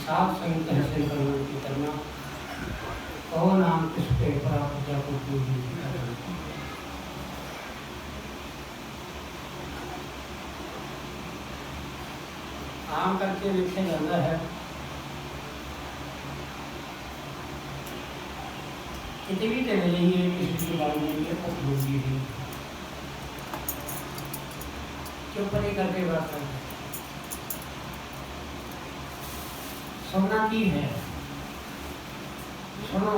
सात संगत हसे करना की करना कहो नाम किस पे प्राप्त जा को पूरी आम करके लिखे जाता है कितनी भी चले जाइए किसी की बात नहीं है तो भूलती ही चुप नहीं करके बात करते सुनना की है सुनो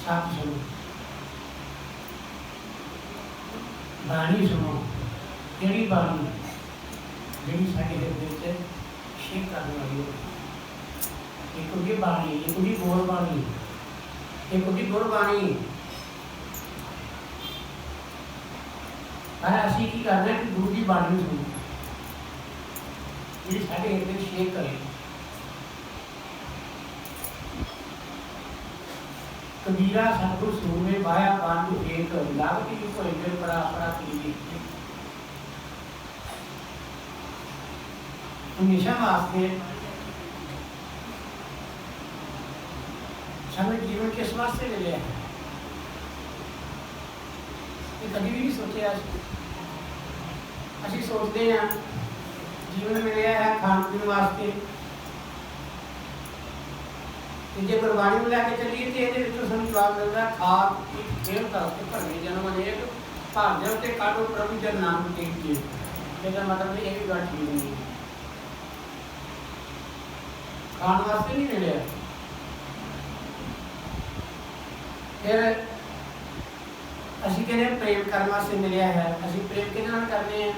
साथ सुनो बाणी सुनो केड़ी बाणी जी साढ़े हृदय शेक करने वाली एक होगी बाणी एक होगी गुरबाणी एक होगी गुरबाणी असी की करना कि गुरु की बाणी सुनो जी साढ़े हृदय शेक करे कबीरा सतगुर सूरमे बाया बांधु एक लागती को इधर बड़ा अपना की हमेशा वास्ते सामने जीवन किस वास्ते मिले हैं ये कभी भी नहीं सोचे असी सोचते हैं जीवन मिले है खान पीने वास्ते जो गुरबाणी में लैके चलीए तो ये जवाब मिलता खा खेल करके भरने जन्म अनेक भार उत्ते काटो प्रभु जन नाम टेकिए इसका मतलब ये भी गल ठीक नहीं खाने वास्ते नहीं मिले फिर असी कहने प्रेम करने वास्ते मिले है असी प्रेम कि करने हैं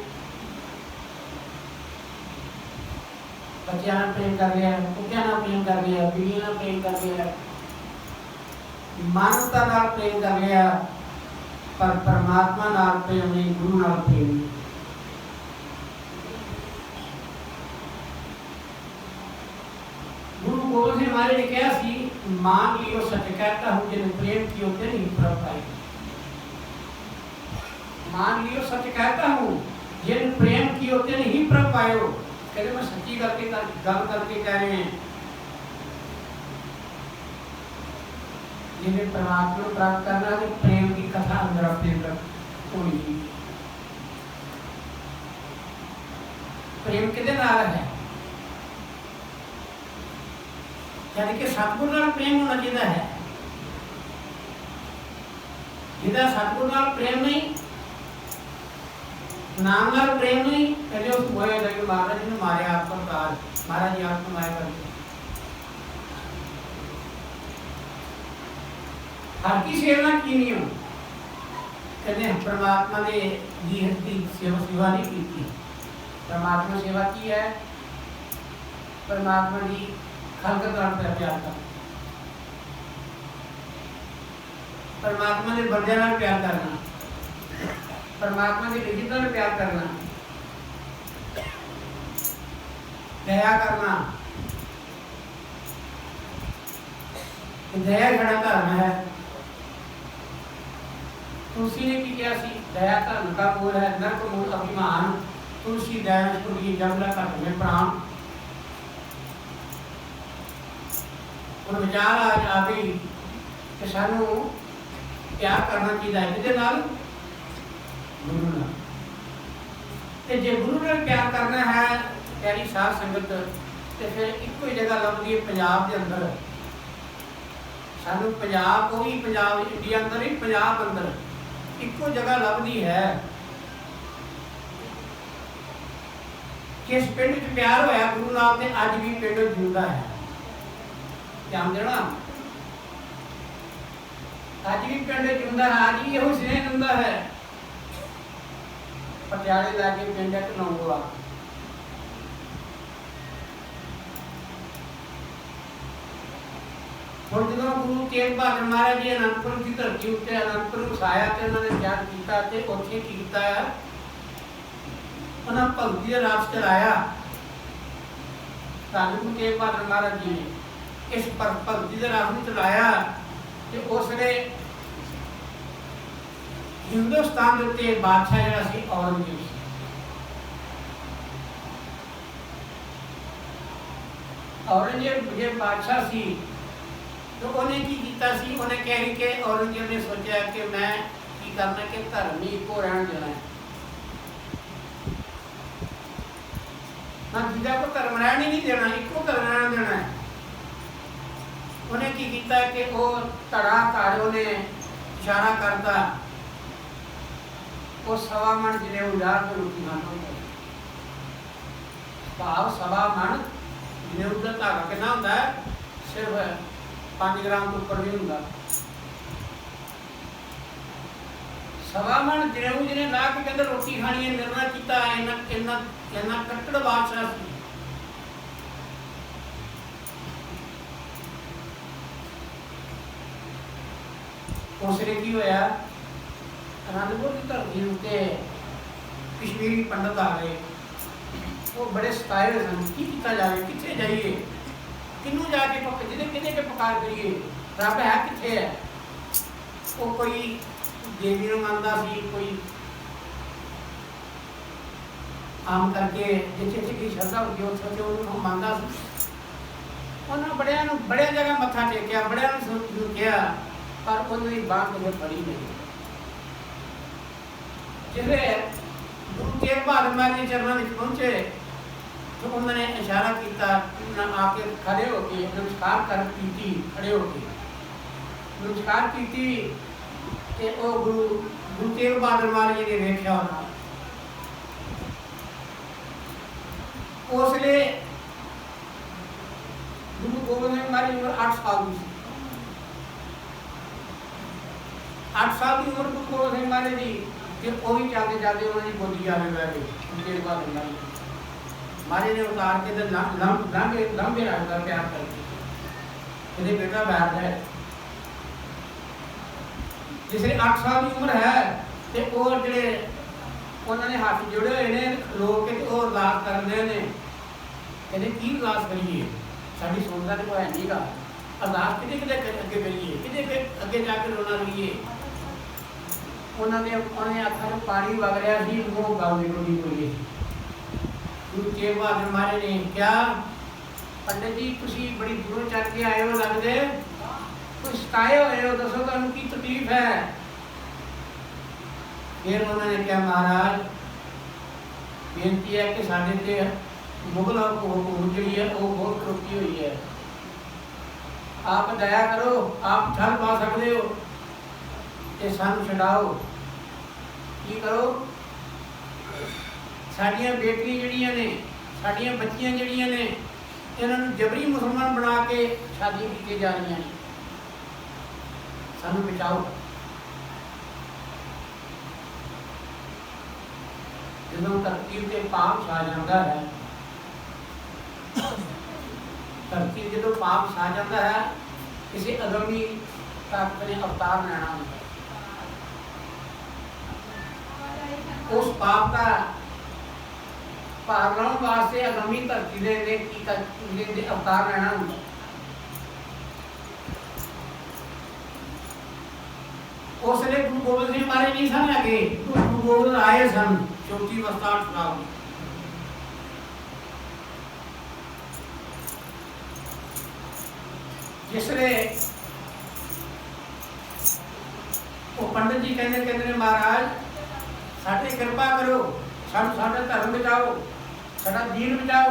बच्चों ने प्रेम कर लिया कुत्तियां ने प्रेम कर लिया बिल्लियों ने प्रेम कर लिया मानवता नाल प्रेम कर लिया पर परमात्मा नाल प्रेम नहीं गुरु नाल प्रेम नहीं गुरु गोबिंद सिंह महाराज ने कहा सी मान लियो सच कहता हूं जिन प्रेम कियो ते नहीं प्रभ पाए मान लियो सच कहता हूं जिन प्रेम कियो ते नहीं प्रभ पायो कहते मैं सच्ची गल करके कह रहे हैं जिन्हें परमात्मा प्राप्त करना है प्रेम की कथा अंदर अपने अंदर होनी प्रेम किदे नाल है यानी कि सतगुरु नाल प्रेम होना चाहिए है जिहदा सतगुरु नाल प्रेम नहीं नाम नाल प्रेम नहीं कहते उस बोए लगे महाराज ने मारे आपको कार महाराज जी आपको माया करके हर की सेवा की नहीं हो कहते परमात्मा ने जी की सेवा नहीं की परमात्मा सेवा की है परमात्मा जी खलक प्राण पर प्यार कर परमात्मा ने बंदे नाल प्यार करना परमात्मा की विजिता में प्यार करना दया करना दया खड़ा धर्म है तुलसी ने की क्या सी दया धर्म का मूल है नरक मूल अभिमान तुलसी दया की जमला घट में प्राण और विचार आ गई कि सानू प्यार करना चाहिए गुरु नाल ते जे गुरु नाल प्यार करना है प्यारी साध संगत ते फिर इको ही जगह लभदी है पंजाब के अंदर सानू पंजाब को भी पंजाब इंडिया अंदर ही पंजाब अंदर इको जगह लभदी है किस पिंड च प्यार होया गुरु नाल ते अज भी पिंड जिंदा है ध्यान देना अज भी पिंड जिंदा है अज भी यही स्नेह दिंदा है पटियाले लागे पिंड एक नौंगला और जो गुरु तेग बहादुर महाराज जी अनंतपुर की धरती उत्ते अनंतपुर वसाया ते उन्होंने त्याग किया ते उत्थे कीता है उन्होंने भगती का रास चलाया धन गुरु तेग बहादुर महाराज जी ने इस भगती का रास चलाया ते उसने हिंदुस्तान के उत्ते बादशाह जिहड़ा सी औरंगजेब औरंगजेब जे बादशाह सी तो उन्हें की कीता सी, उन्हें कह के औरंगजेब ने सोचा कि मैं की करना कि धर्म ही को रहन देना है ना, दूजा को धर्म रहन ही नहीं देना, इको धर्म रहन देना है। उन्हें की कीता कि वो धड़ा घड़ ने इशारा करता वो सवा मन जिन्हें उजाड़ के रोटी खाना भाव सवा मन जिन्हें उधर धागा कितना होता है, सिर्फ 5 ग्राम तो ऊपर भी होगा। सवा मन जिन्हें जिन्हें ला के कहते रोटी खानी है, निर्णय किया इन्ना कट्टड़ बादशाह सी। उसने की होया आनंदपुर की धरती उत्ते कश्मीरी पंडित आ गए, वो बड़े सताए हुए सन की किया जाए, कितने जाइए, किनू जाके जिन्हें के पुकार करिए, रब है कितने है। वो कोई देवी को मानता सी, कोई आम करके जिथे जिथे श्रद्धा होती है उन्होंने मानता सी। उन्होंने बड़े जगह मत्था टेकिया, बड़े कहा, पर उन्होंने बात मुझे पड़ी नहीं। जिसे गुरु तेग बहादुर महाराज के चरणों में पहुंचे तो उन्होंने इशारा किया, आके खड़े होके नमस्कार कर की, खड़े होके नमस्कार की। गुरु तेग बहादुर महाराज जी ने देखा होना, उसने गुरु गोबिंद सिंह महाराज उम्र 8 साल की, 8 साल की उम्र गुरु गोबिंद सिंह महाराज जी फिर वो भी चलते चलते उन्होंने गोदी आवे बह गए। तेग बहादुर महाराज ने उतार के लंबे रखकर प्यार करके यदि बेटा बैठ जाए, जिसे 8 साल की उम्र है तो वो जो उन्होंने हाथ जोड़े हुए ने लोग के तो अरदास करते हैं, कहते की अरदास करिए, साड़ी सुनता तो कोई नहीं गा, अरदास कि अगे करिए, कि अगे जाके रोना लगिए। उन्होंने अखा में पानी वग रहा थी, वो गल निकलनी कोई। गुरु तेग बहादुर महाराज ने क्या पंडित जी तुम बड़ी दूरों चल के आए हो, लगते कुछ सताए हुए हो, दसो तुम की तकलीफ है। फिर उन्होंने क्या महाराज बेनती है कि साढ़े ते मुगल हुकूमत जी है वो बहुत रुकी हुई है, आप दया करो, आप ठल पा सकते हो ते सानू छड़ाओ। की करो, साड़ियाँ बेटियां जड़ियाँ ने, साड़ियाँ बच्चियां जड़ियाँ ने, इन्होंने जबरी मुसलमान बना के शादी की जा रही हैं, सानू बचाओ। जो धरती से पाप छा जाता है, धरती जो पाप छा जाता है, किसी अगमी ताकत ने अवतार लेना होता है, उस पाप का पार लाने वास्ते अगमी धरती ने अवतार लेना होता है। उसने गुरु गोबिंद सिंह महाराज नहीं सन लगे, गुरु गोबिंद आए सन चौथी अवस्था साल जिसने वो पंडित जी कहते महाराज साढ़े कृपा करो, साढ़ा धर्म बचाओ, साढ़ा दीन बचाओ।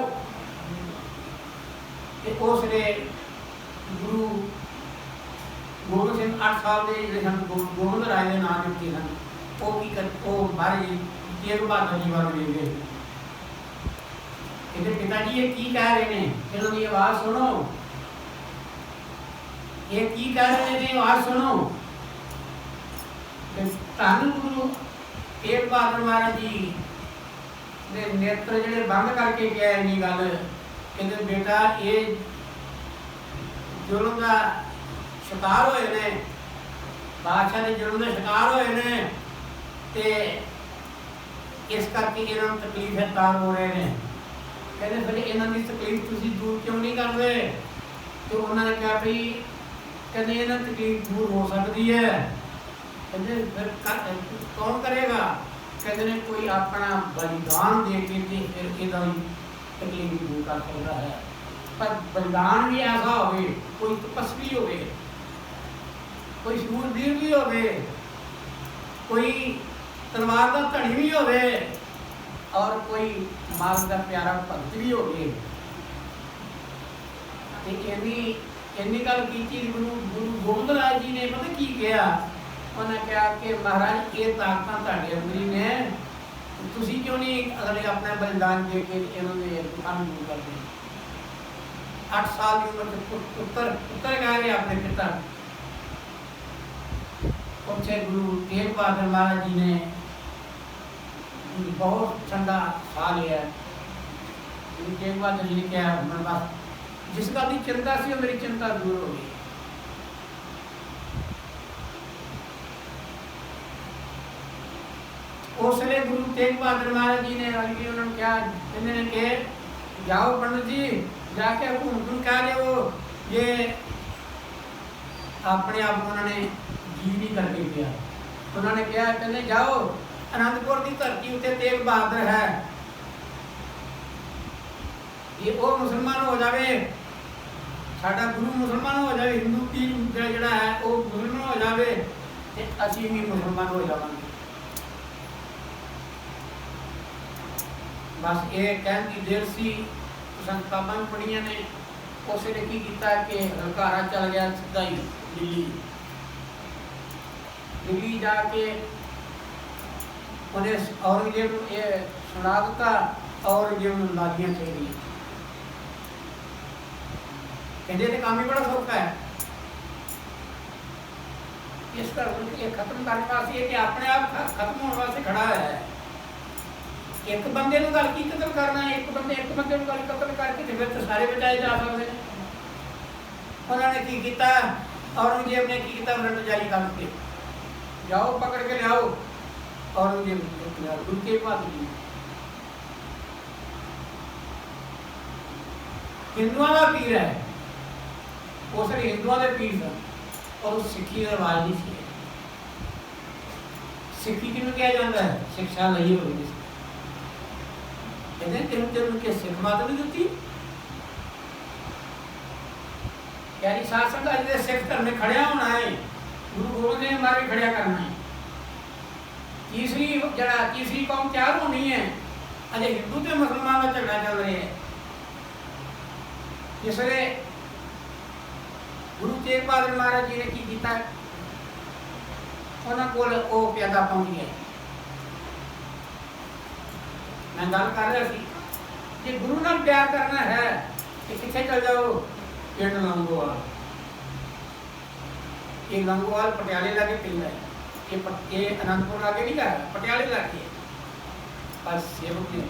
उसने गुरु गोबिंद सिंह 8 साल के जो गोबिंद राय के नाम दिते सन, वो की कर महाराज तेग बहादुर जी वाल ले गए। कहते पिता जी ये की कह रहे हैं, इन्होंने आवाज़ सुनो, ये की कह रहे हैं, आवाज़ सुनो। धन गुरु तेग बहादुर महाराज जी ने नेत्र जिहड़े बंद करके कहा इन्नी गल, कहते बेटा ये जुल्म का शिकार होए ने, बादशाह के जुल्म के शिकार होए ने, ते इस करके इन्होंने तकलीफ है तार हो रहे हैं। कहते फिर इन्हों की तकलीफ तुम दूर क्यों नहीं करते? तो उन्होंने कहा भाई कहते इन्हों तकलीफ दूर हो सकती है, कहते फिर कौन करेगा? कहते ने कोई अपना बलिदान दे के फिर इधर तकलीफ दूर कर सकता है। पर बलिदान भी ऐसा हो, कोई तपस्वी हो, कोई सूरवीर भी हो, कोई तलवार का धनी भी हो, और कोई माल का प्यारा भगत भी हो। इन्नी गल की गुरु गोबिंद राज जी ने पता की कहा, उन्हें कहा कि महाराज ये ताकत तुहाडे अंदर ही ने, तुसी क्यों नहीं अगले अपना बलिदान दे के इन्होंने दुकान दूर कर दी। 8 साल की उम्र में पुत्र कह रहे अपने पिता पहुंचे। गुरु तेग बहादुर महाराज जी ने बहुत ठंडा खा लिया। गुरु तेग बहादुर जी ने क्या मैं बस जिस गल की चिंता सी मेरी चिंता दूर हो गई। उस वे गुरु तेग बहादुर महाराज जी ने उन्होंने क्या इन्होंने कहे, जाओ पंडित जी जाके हुकुम कह दो, ये अपने आप उन्होंने जी नहीं करके किया। उन्होंने कहा कहने जाओ आनंदपुर की धरती उत्ते तेग बहादुर है, ये वो मुसलमान हो जाए, साडा गुरु मुसलमान हो जाए, हिंदू पीर जड़ा है वो मुसलमान हो जाए तो असी भी मुसलमान हो जाएंगे। बस ये कहने की देर सी, किताबां पढ़िया ने। उस वे की किया कि हलकारा चल गया सीधा ही दिल्ली। दिल्ली जाके उन्हें औरंगजेब ये सुना दिता, औरंगजेब लादियाँ चल गई। कहते तो काम ही बड़ा सौखा है, इस तरह ये खत्म करने वास्ते कि अपने आप खत्म होने वास्ते खड़ा है। एक बंदे गल की कतल करना, एक बंदे गल कतल करके फिर तो सारे बचाए जा सकते हैं। उन्होंने की किया, औरंगजेब ने की किया, वारंट जारी करके जाओ पकड़ के लियाओ। औरंगजेब गुरु तेग बहादुर जी हिंदुओं का पीर है, उस हिंदुओं के पीर था और उस सिक्खी का रिवाज नहीं सी। सिक्खी किनू कहा जाता है, शिक्षा लई होगी। कहते तेन तेन के सिख मत नहीं दी, यानी सात संगत जिसे सिख धर्म में खड़िया होना है, गुरु गोबिंद ने हमारे खड़िया करना है। तीसरी कौम तैयार होनी है, अजय हिंदू तो मुसलमान का झगड़ा चल रहे हैं। इसलिए गुरु तेग बहादुर महाराज जी ने की किया, उन्होंने को प्यादा पहुंच गया। मैं गल कर रहा सी कि गुरु नाल प्यार करना है कि किथे चल जाओ, पिंड लंगोवाल। ये लंगोवाल पटियाले लागे पिंड है, ये आनंदपुर लागे नहीं है, पटियाले लागे। पर सेवक ने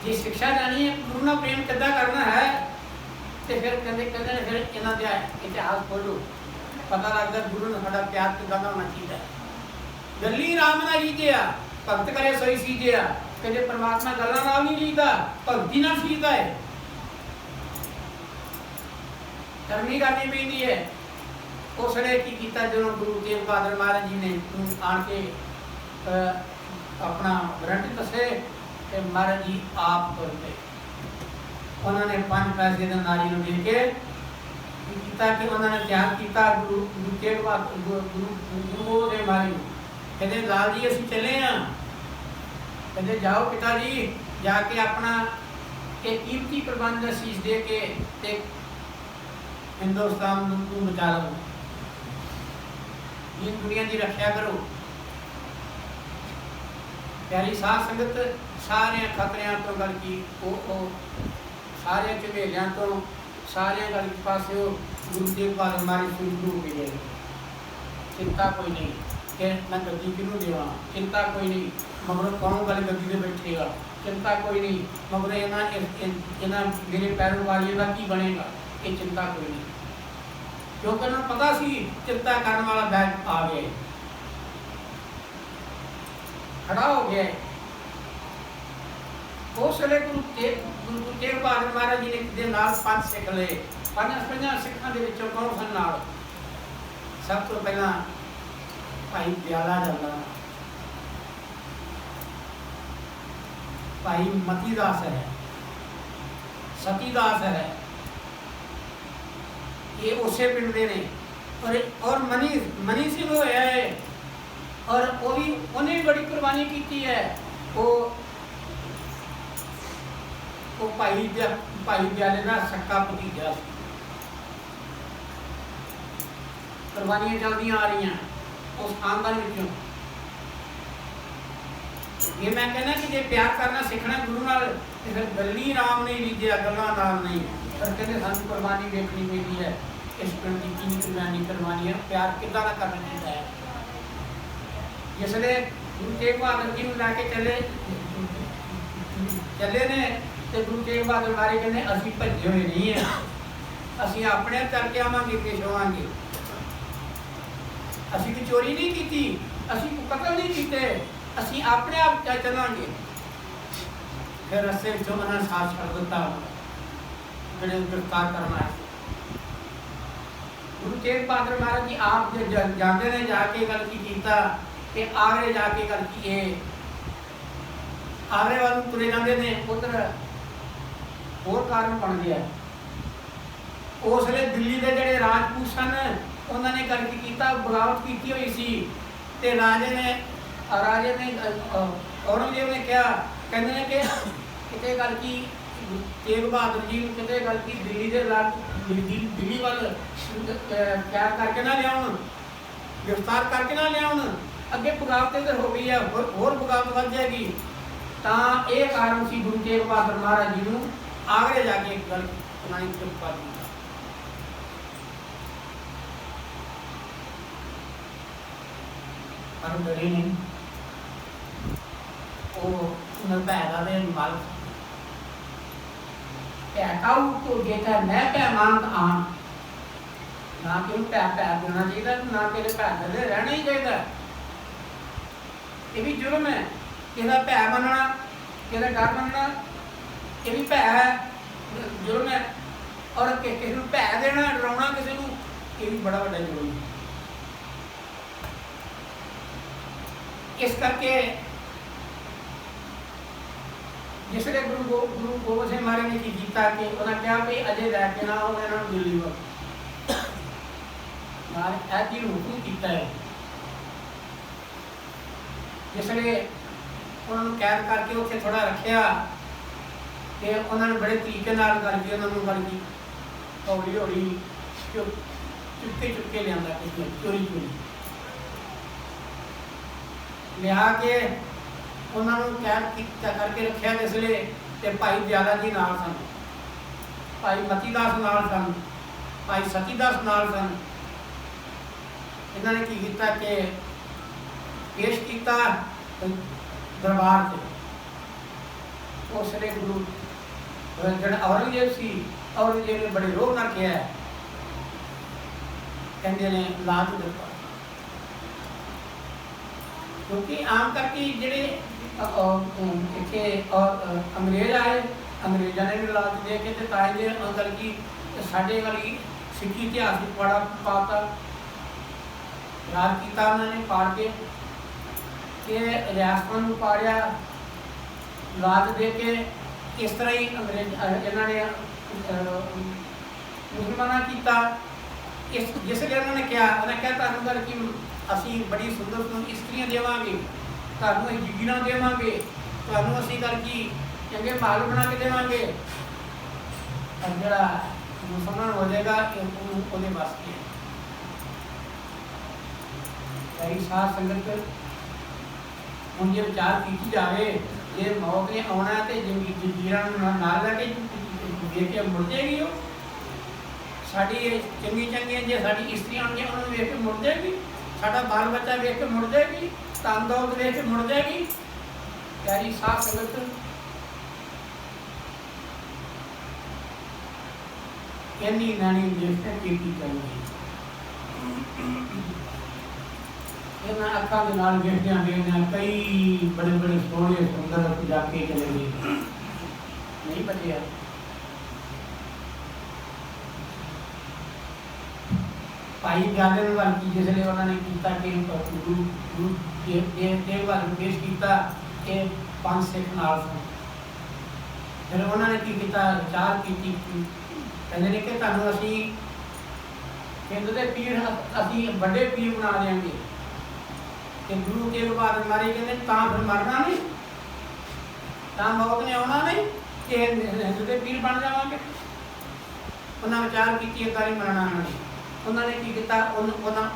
जी शिक्षा जानी है, गुरु नाल प्रेम किद्दां करना है, तो फिर कहते फिर इन्हां दा इतिहास खोलो, पता लगता गुरु ने साडा प्यार किद्दां दा होना चाहिए। गली राम नाल रीझिया, भगत करे सोई सीझिया। कहते परमात्मा गल्लां नाल नहीं रीझदा, भगती नाल सीझदा है। करनी करनी पैंदी है। उस वे की किया, जो गुरु तेग बहादुर महाराज जी ने आन के अपना वारंट दसे, महाराज जी आप तुर पे। उन्होंने 5 पैसे का नारी को दे के किया कि उन्होंने त्याग किया गुरु तेग बहादुर गुरु ने मारी। कहते लाल जी असीं चले हाँ, कहते जाओ पिताजी जाके अपना एक कीमती प्रबंध शीश दे के हिंदुस्तान को बचा लो, ये दुनिया की रक्षा करो। प्यारी साध संगत सारे खतरिया तो गल की सारे झमेलियां तो सारे गल पास गुरु तेग बहादुर महाराज शुरू हो गए। चिंता कोई नहीं कि मैं गद्दी किनू देवा, चिंता कोई नहीं मगर कौन गल गद्दी से बैठेगा, चिंता कोई नहीं मगर इन्होंने मेरे पैरों वाले का की बनेगा, ये चिंता कोई नहीं। क्योंकि उन्होंने पता सी चिंता करने वाला बैग आ गया, खड़ा हो गया। उस वे गुरु तेग बहादुर महाराज जी ने 5 सिख ले। 5 सिखों के कौन सन नाल? सब तो पहला भाई दयाला जल्ला, भाई मतीदास है, सतीदास है, ये उसे पिंड दे ने। और मनी सिंह होया है, और वो भी उन्हें बड़ी कुर्बानी की है। वो भाई दयाले का सक्का भतीजा, कुर्बानियां चलदियां आ रही उस खानदान विचों। ये मैं कहना कि जे प्यार करना सीखना गुरु नाल ते फिर गल्ली राम नहीं लीजिया, गल्लां नाल नहीं, पर कहते सानू कुर्बानी देखनी चाहिए है। इस पिंड की कितनी कुर्बानी है, प्यार कितना का करना चाहिए है। जिसले गुरु तेग बहादुर जी लैके चले ने, तो गुरु तेग बहादुर महाराज कहते असीं भजे हुए नहीं है, असीं अपने चल के आवांगे, पेश होवांगे। असीं कोई चोरी नहीं की, असीं कोई कतल नहीं किए, असीं अपने आप चलांगे। फिर रस्ते विचों उन्होंने साथ छड़ दिता जिहड़े गिरफ्तार करना है। गुरु तेग बहादुर महाराज जी आप जाते ने जाके गल कीता कि आगरे जाके गल की, आगरे वाल तुरे जाते ने, उधर होर कारण बन गया। उस वे दिल्ली के जोड़े राजपूत सन उन्होंने गल किया, बगावत की हुई सी, ते राजे ने औरंगजेब ने क्या कहते हैं कि कितने गल की तेग बहादुर जी कितने गल की दिल्ली के दिल्ली वाल कैद करके ना लिया, गिरफ्तार करके ना लिया, अगे बगावत इधर हो गई है, होर बगावत बढ़ जाएगी। तो यह कारण सी गुरु तेग बहादुर महाराज जी को आगरे जाके एक गल उन्होंने चुप कर दी। पर डरे नहीं, वो पैदा दे माल पैकाऊ तो देखा मैं पैमान आन ना कि पैर देना चाहिए, ना कि पैर दे रहना ही चाहिए। ये भी जुर्म है, किसी भै मनना, किसी डर मनना, ये भी भै है, जुर्म है। और किसी को भै देना, डराउना किसी को, ये भी बड़ा बड़ा जुर्म है। इस करके जिसने गुरु गोबिंद सिंह महाराज ने की किया कि उन्हें कहा भी अजय लैके ना उन्होंने दिल्ली में ऐसी हुक्म किया है। जिसने उन्होंने कैद करके उत्थे थोड़ा रखा कि उन्होंने बड़े तरीके नाल करके उन्होंने गल की हौली हौली चुपके लिया चोरी लिया के उन्होंने कैद करके रखा। जिसले तो भाई दयाला जी नाल सन, भाई मतीदास नाल सन, भाई सतीदास नाल सन। इन्होंने की किया कि पेश किया दरबार से। उस वे गुरु जो औरंगजेब से, औरंगजेब ने बड़े रोह ना किया, कहते ने लाज दिता। क्योंकि आम करके जोड़े इतने अंग्रेज आए, अंग्रेजों ने भी लाज दे के ताए गल की साढ़े वाली सिक्खी इतिहास बड़ा पाता राज किया उन्होंने पाड़ के रियासतों को पाड़िया, लाज दे के। इस तरह ही अंग्रेज इन्होंने मुसलमाना किया। इस जिसलिए उन्होंने क्या उन्हें कहा तुम गल कि असी बड़ी सुंदर सुंदर स्त्रियां देवांगे, तुम जगीर देवांगे, तुम असी गल की चंगे महल बना के देवांगे। और जोड़ा मुसलमान हो जाएगा वो बस की है। साथ संगत हम जो विचार की जाए जे मौत ने आना है तो जगीर नाल लैके देख के मुड़ जाएगी। वो साड़ी चंगी चंगी जो साड़ी स्त्रियां होंगी उन्होंने वेख के मुड़ जाएगी, साडा बाल बच्चा वेख के मुड़ जाएगी, धन दौलत वेख के मुड़ जाएगी। प्यारी साथ संगत इन्नी नानी देखते की चाहिए। इन्हें अखा के नाल देखते हैं कई बड़े बड़े सोहने सुंदर जाके चले गए, नहीं बचे। भाई दयाले ने गल की जिसलिए उन्होंने किया कि गुरु तेग बहादुर पेश किया कि 5 सिख नाल सन। फिर उन्होंने की किया, विचार की कहते ने कि तुहानूं असीं हिंद के पीर असीं बड़े पीर बना देंगे। कि गुरु तेग बहादुर महाराज कहते तां फिर मरना नहीं, तां मौत ने आना नहीं कि हिंद के पीर बन जावांगे। उन्होंने विचार की एक बारी मरना नहीं। उन्होंने की किया,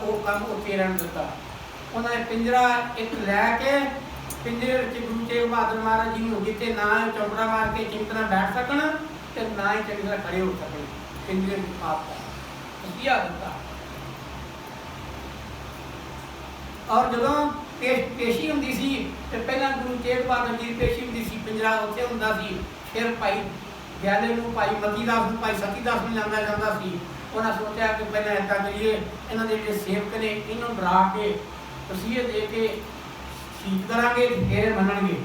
वो काम उत्ते रहन दिता। उन्होंने पिंजरा एक लैके पिंजरे गुरु तेग बहादुर महाराज जी को जिते ना चौंकड़ा मार के चिंतना बैठ सकन ते ना ही चंगी तरह खड़े हो सकन, पिंजरे आप दिया दिता। और जो पेशी होंदी सी ते पहला गुरु तेग बहादुर जी की पेशी होंदी सी, पिंजरा उत्थे हुंदा सी। फिर भाई ग्याले नूं, भाई मतीदास नूं, भाई सतीदास नूं लांदा जांदा सी। उन्हें सोचा कि पहले इदा करिए, इन्हों के जो सेवक ने इन्हों डरा के तसीहे दे के शहीद करांगे, फिर मनणगे।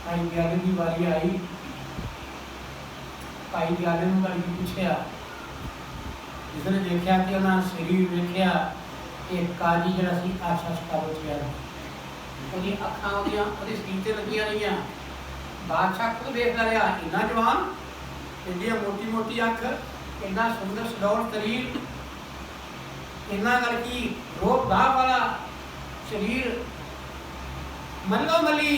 भाई ग्याले की वारी आई। भाई ग्याले नूं करके पूछया, जिसने देखा कि उन्हें शरीर देखा कि काजी जरा सी आशा सतावत गया, वो अखां वो शरीर से लगिया रही। बादशाह खुद देखता रहा, इन्ना जवान, इन्नी मोटी मोटी अख, इन्ना सुंदर सडौल शरीर, इन्ना करकी रोप दाह वाला शरीर, मलो मली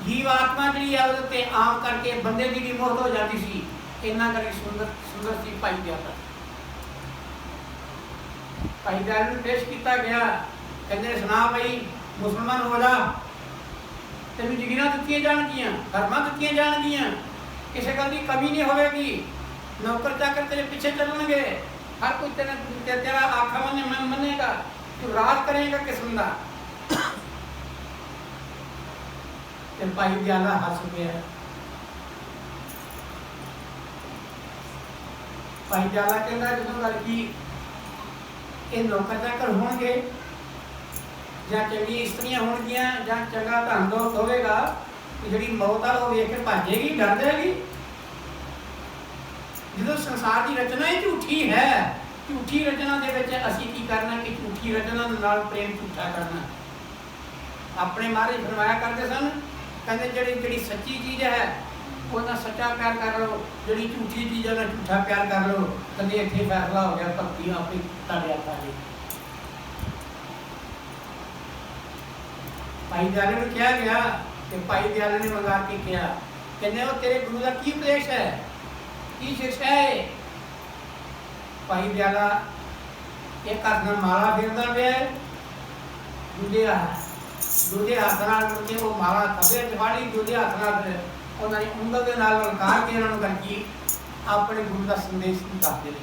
जीव आत्मा जी है उसते आम करके बंदे की भी मौत हो जाती सी। इन्ना करके सुंदर सुंदर सी भाई दयाला। भाई दयाल पेश किया गया, कहते सुना भाई मुसलमान हो जा, तेन जगीर दित्तियां जाणगियां, धर्मां दित्तियां जाणगियां, किसी गल की कमी नहीं होगी, नौकर चाकर तेरे पीछे चलणगे, हर कोई तेरा आखा मनेगा, तू राज करेगा किस्म का। भाई दयाला हस गया। भाई दयाला कहता जो गल की ये नौकर चाकर होणगे या चंगी इस्त्रियां होणगियां या चंगा धन दौलत होवेगा, जिहड़ी मौत आ वो वेख के भाजेगी, डर जाएगी। जो संसार की रचना ही झूठी है, झूठी रचना दे विच असीं की करना कि झूठी रचना नाल प्रेम झूठा करना। अपने महाराज फरमाया करते सन, कहते जिहड़ी जिहड़ी सच्ची चीज़ है उन्हें सच्चा प्यार कर लो, जिहड़ी झूठी चीज़ है झूठा प्यार कर लो। कभी इत्थे फैसला हो गया, भक्ति आपे तुहाडे हत्थां च। भाई दयाले नूं कहा गया कि भाई दयाले ने मंगा के कहा, कहने वो तेरे गुरु का की उपदेश है, की शिक्षा है। भाई दयाला एक हाथ नाल माला फेरदा पिया, दूजे हाथ नाल मुड़के वो माला खब्बे च फाड़ी, दूजे हाथ नाल उन्होंने उंगल के नाल ललकार के उन्होंने करके अपने गुरु का संदेश दसते रहे।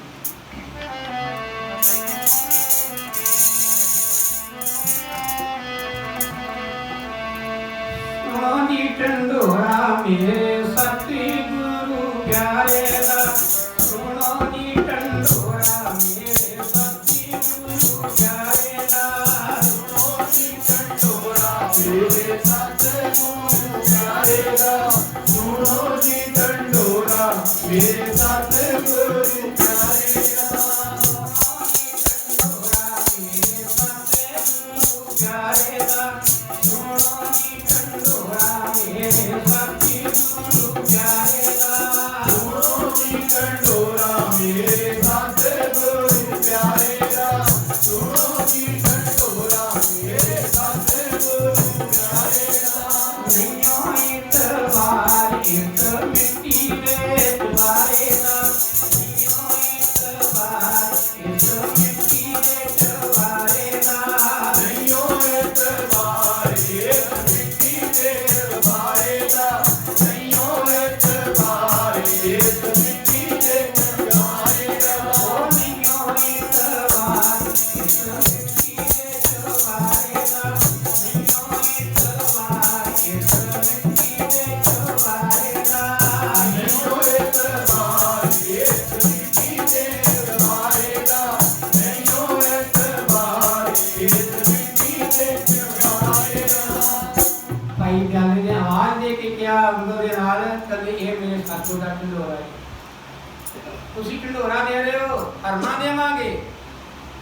सोनी टंडोरा मेरे सती गुरु प्यारे दा, सुनो नी टंडोरा मेरे सती गुरु प्यारे दा, सुनो नी टंडोरा मेरे सती गुरु प्यारे दा, सुनो नी टंडोरा मेरे सतगुरु प्यारे दा, सुनो नी टंडोरा मेरे सतगुरु प्यारे दा, सुनो नी टंडोरा मेरे सतगुरु प्यारे दा, सुनो नी टंडोरा मेरे सतगुरु प्यारे दा। नैयों इतबार इत मिट्टी वेच बारे दा, नैयों इतबार इत मिट्टी वेच बारे दा, नैयों इतबार इत मिट्टी वेच बारे दा, नैयों इतबार इत मिट्टी वेच बारे दा, ओ नैयों इतबार इत मिट्टी वेच बारे दा, नैयों इतबार इत मिट्टी वेच बारे दा, नैयों इतबार इत मिट्टी वेच बारे दा, नैयों इतबार इत मिट्टी वेच बारे दा। भाई दयाले ने आवाज दे के क्या उंगल दे नाल कदे ये मेरे साथों का ढंडोरा है, तुसी ढंडोरा दे रहे हो, हरना देवांगे,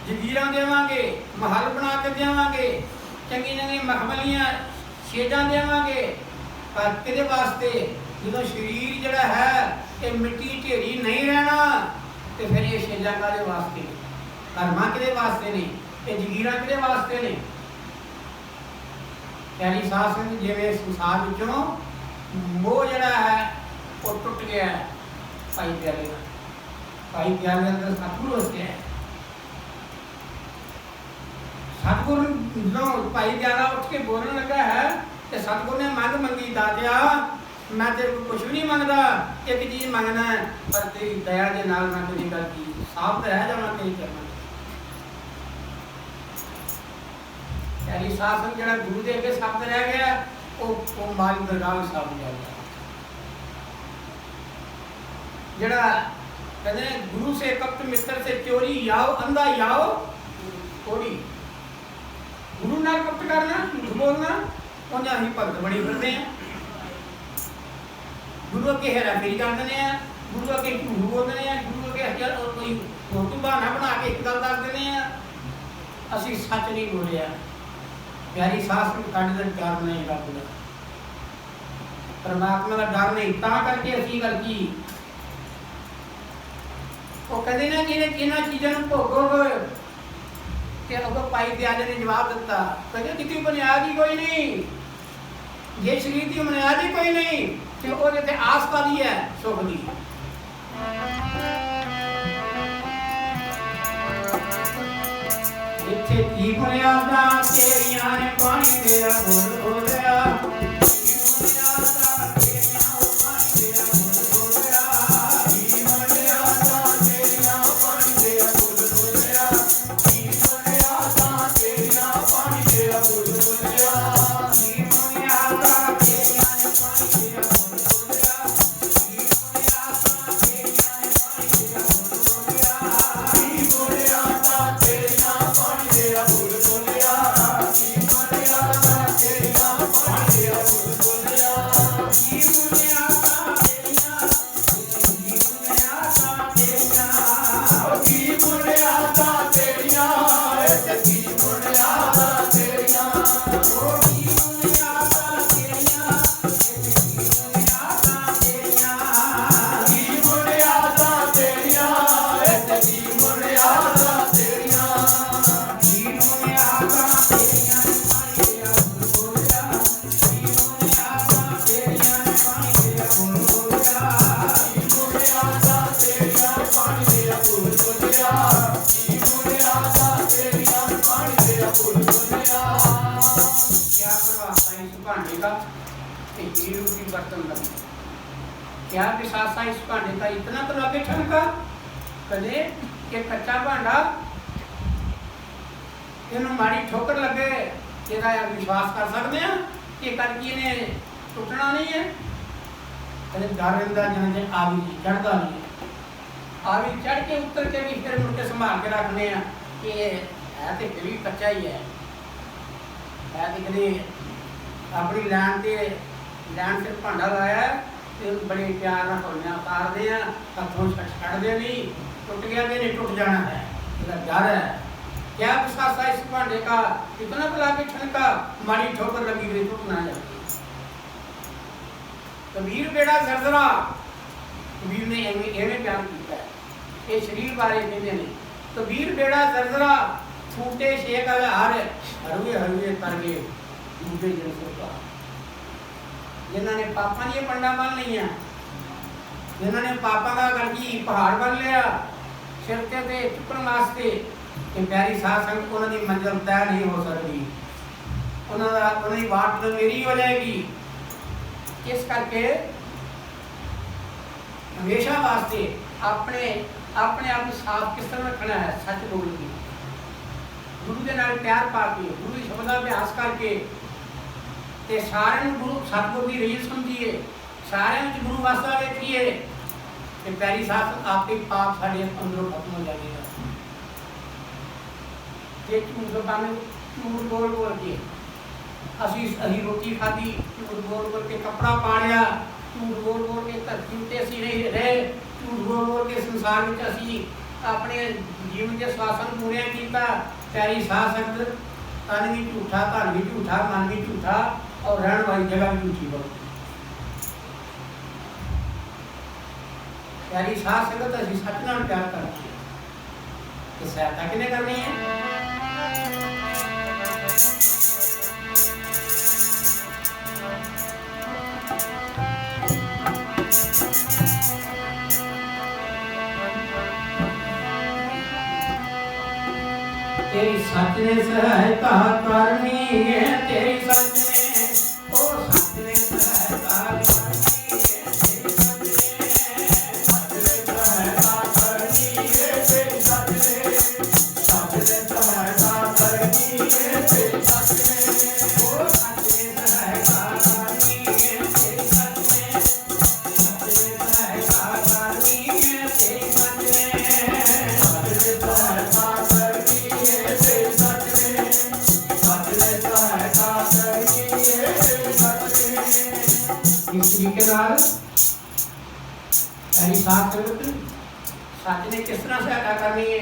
जगीरां देवांगे, महल बना के देवांगे, चंगी चंगी महमलियां छेजा देवांगे, पर किहदे वास्ते? जो शरीर जिहड़ा है ये मिट्टी ढेरी नहीं रहना, तो फिर ये छेजा काहदे वास्ते? कर्मा किहदे वास्ते ने? ये जगीरां किहदे वास्ते ने? प्यारी साध संगत जिवें संसार विचों मोह जिहड़ा है वो टुट गया है भाई प्यारे का। भाई प्यारे अंदर सतगुरु वसया है। सतगुरु जो भाई प्यारा उठ के बोलने लगा है तो सतगुरु ने मंग मंगी, दातिया मैं तेरे को कुछ भी नहीं मंगता, एक चीज मंगना है, पर तेरी दया के नाल मैं तेरी गल की साफ रह जाना तेरी चरणों। प्यारी साध संगत जिहड़ा गुरु दे अगे शब्द रह गया वो माली दरगाह में शब्द रह गया। जिहड़ा कहते गुरु से कपट मित्र से चोरी, याओ अंधा याओ कोड़ी। गुरु नाल कपट करना, झूठ बोलना, उन्हें असीं भगत बड़ी फिरदे हैं। गुरु अगे हेरा फेरी कर देने हैं, गुरु अगे झूठ बोल देने हैं, गुरु अगे कोई फोटो बहाना बना के एक गल दस देने हैं, असीं सच नहीं बोलिया। प्यारी साध संगत साडे ते डर नहीं रब दा, परमात्मा का डर नहीं, तां करके असीं गल की वो कहते ना कि इन्हां चीज़ों को भोगोगे कि अगों भाई दयाले ने जवाब दिता, कहते जिसकी बुनियाद ही कोई नहीं, जे शरीर की बुनियाद ही कोई नहीं तो वो आस कादी है सुख की। जिथे की बुनियादा तेरियां ने पानी तेरा बोल बोलिया, क्या विशासा इस भांडे का इतना तो लगे ठनका? कदे कि कच्चा भांडा इन्हों माड़ी ठोकर लगे तेरा विश्वास कर सकते हैं कि करके इन्हें टुटना नहीं है। कदे डर रहा जिन्हें आवी चढ़ता नहीं है, आवी चढ़ के उतर के भी फिर मुड़ के संभाल के रखने कि है तो फिर भी कच्चा ही है तो कदे अपनी लैन से भांडा लाया बड़े प्यार ना खोलियां उतारते हैं, हथों छड़ते नहीं, टुट गया तो नहीं टुट जाना है, डर है। क्या विश्वासा इस भांडे का कितना बुला के ठनका, माड़ी ठोकर लगी हुई टूट ना जाए। कबीर बेड़ा जरजरा, कबीर ने एवं बयान किया है, ये शरीर बारे कहते हैं कबीर बेड़ा जरजरा फूटे शेख हार हरुए हरुए तर गए डूबे जिनसों का। जिन्होंने पापा ने पंडा बन लिया, जिन्होंने पापा का करके पहाड़ बन लिया सिर से चुकन वास्ते कि प्यारी साध संगत उन्होंने मंजिल तय नहीं हो सकती, उन्होंने बात तो मेरी हो जाएगी। इस करके हमेशा वास्ते अपने अपने आप को साफ किस तरह रखना है, सच बोल के गुरु के नाल प्यार पा के गुरु शब्द का अभ्यास करके ते सारे गुरु सतगुरु की रील समझिए, सारे गुरु वास्ता देखिए कि प्यारी साथ आपके पाप साढ़े अंदरों खत्म हो जाएगा। ये झूठ पाने झूठ बोल बोल के असी रोटी खाधी, झूठ बोल बोल के कपड़ा पाड़िया, झूठ बोल बोल के धरती उत्ते असी नहीं रहे, झूठ बोल बोल के संसार में असी अपने जीवन के स्वासन पूरे किया। प्यारी साध संगत तन भी झूठा, धन भी झूठा, मन भी झूठा और रहने वाली जगह भी झूठी बहुत। प्यारी साध संगत असीं सच नाल प्यार करते हैं तो सहायता किने करनी है? तेरी सच ने सहायता करनी है, तेरी सच ने ओ सच ने सहायता करनी है, तेरी सच ने सहायता करनी है, तेरी सच ने सहायता करनी है, तेरी सच ने ओ सच ने सहायता करनी है, तेरी सच ने सहायता करनी है, तेरी सच ने सहायता इस तरीके नाल प्यारी साध संगत सच ने किस तरह सहायता करनी है?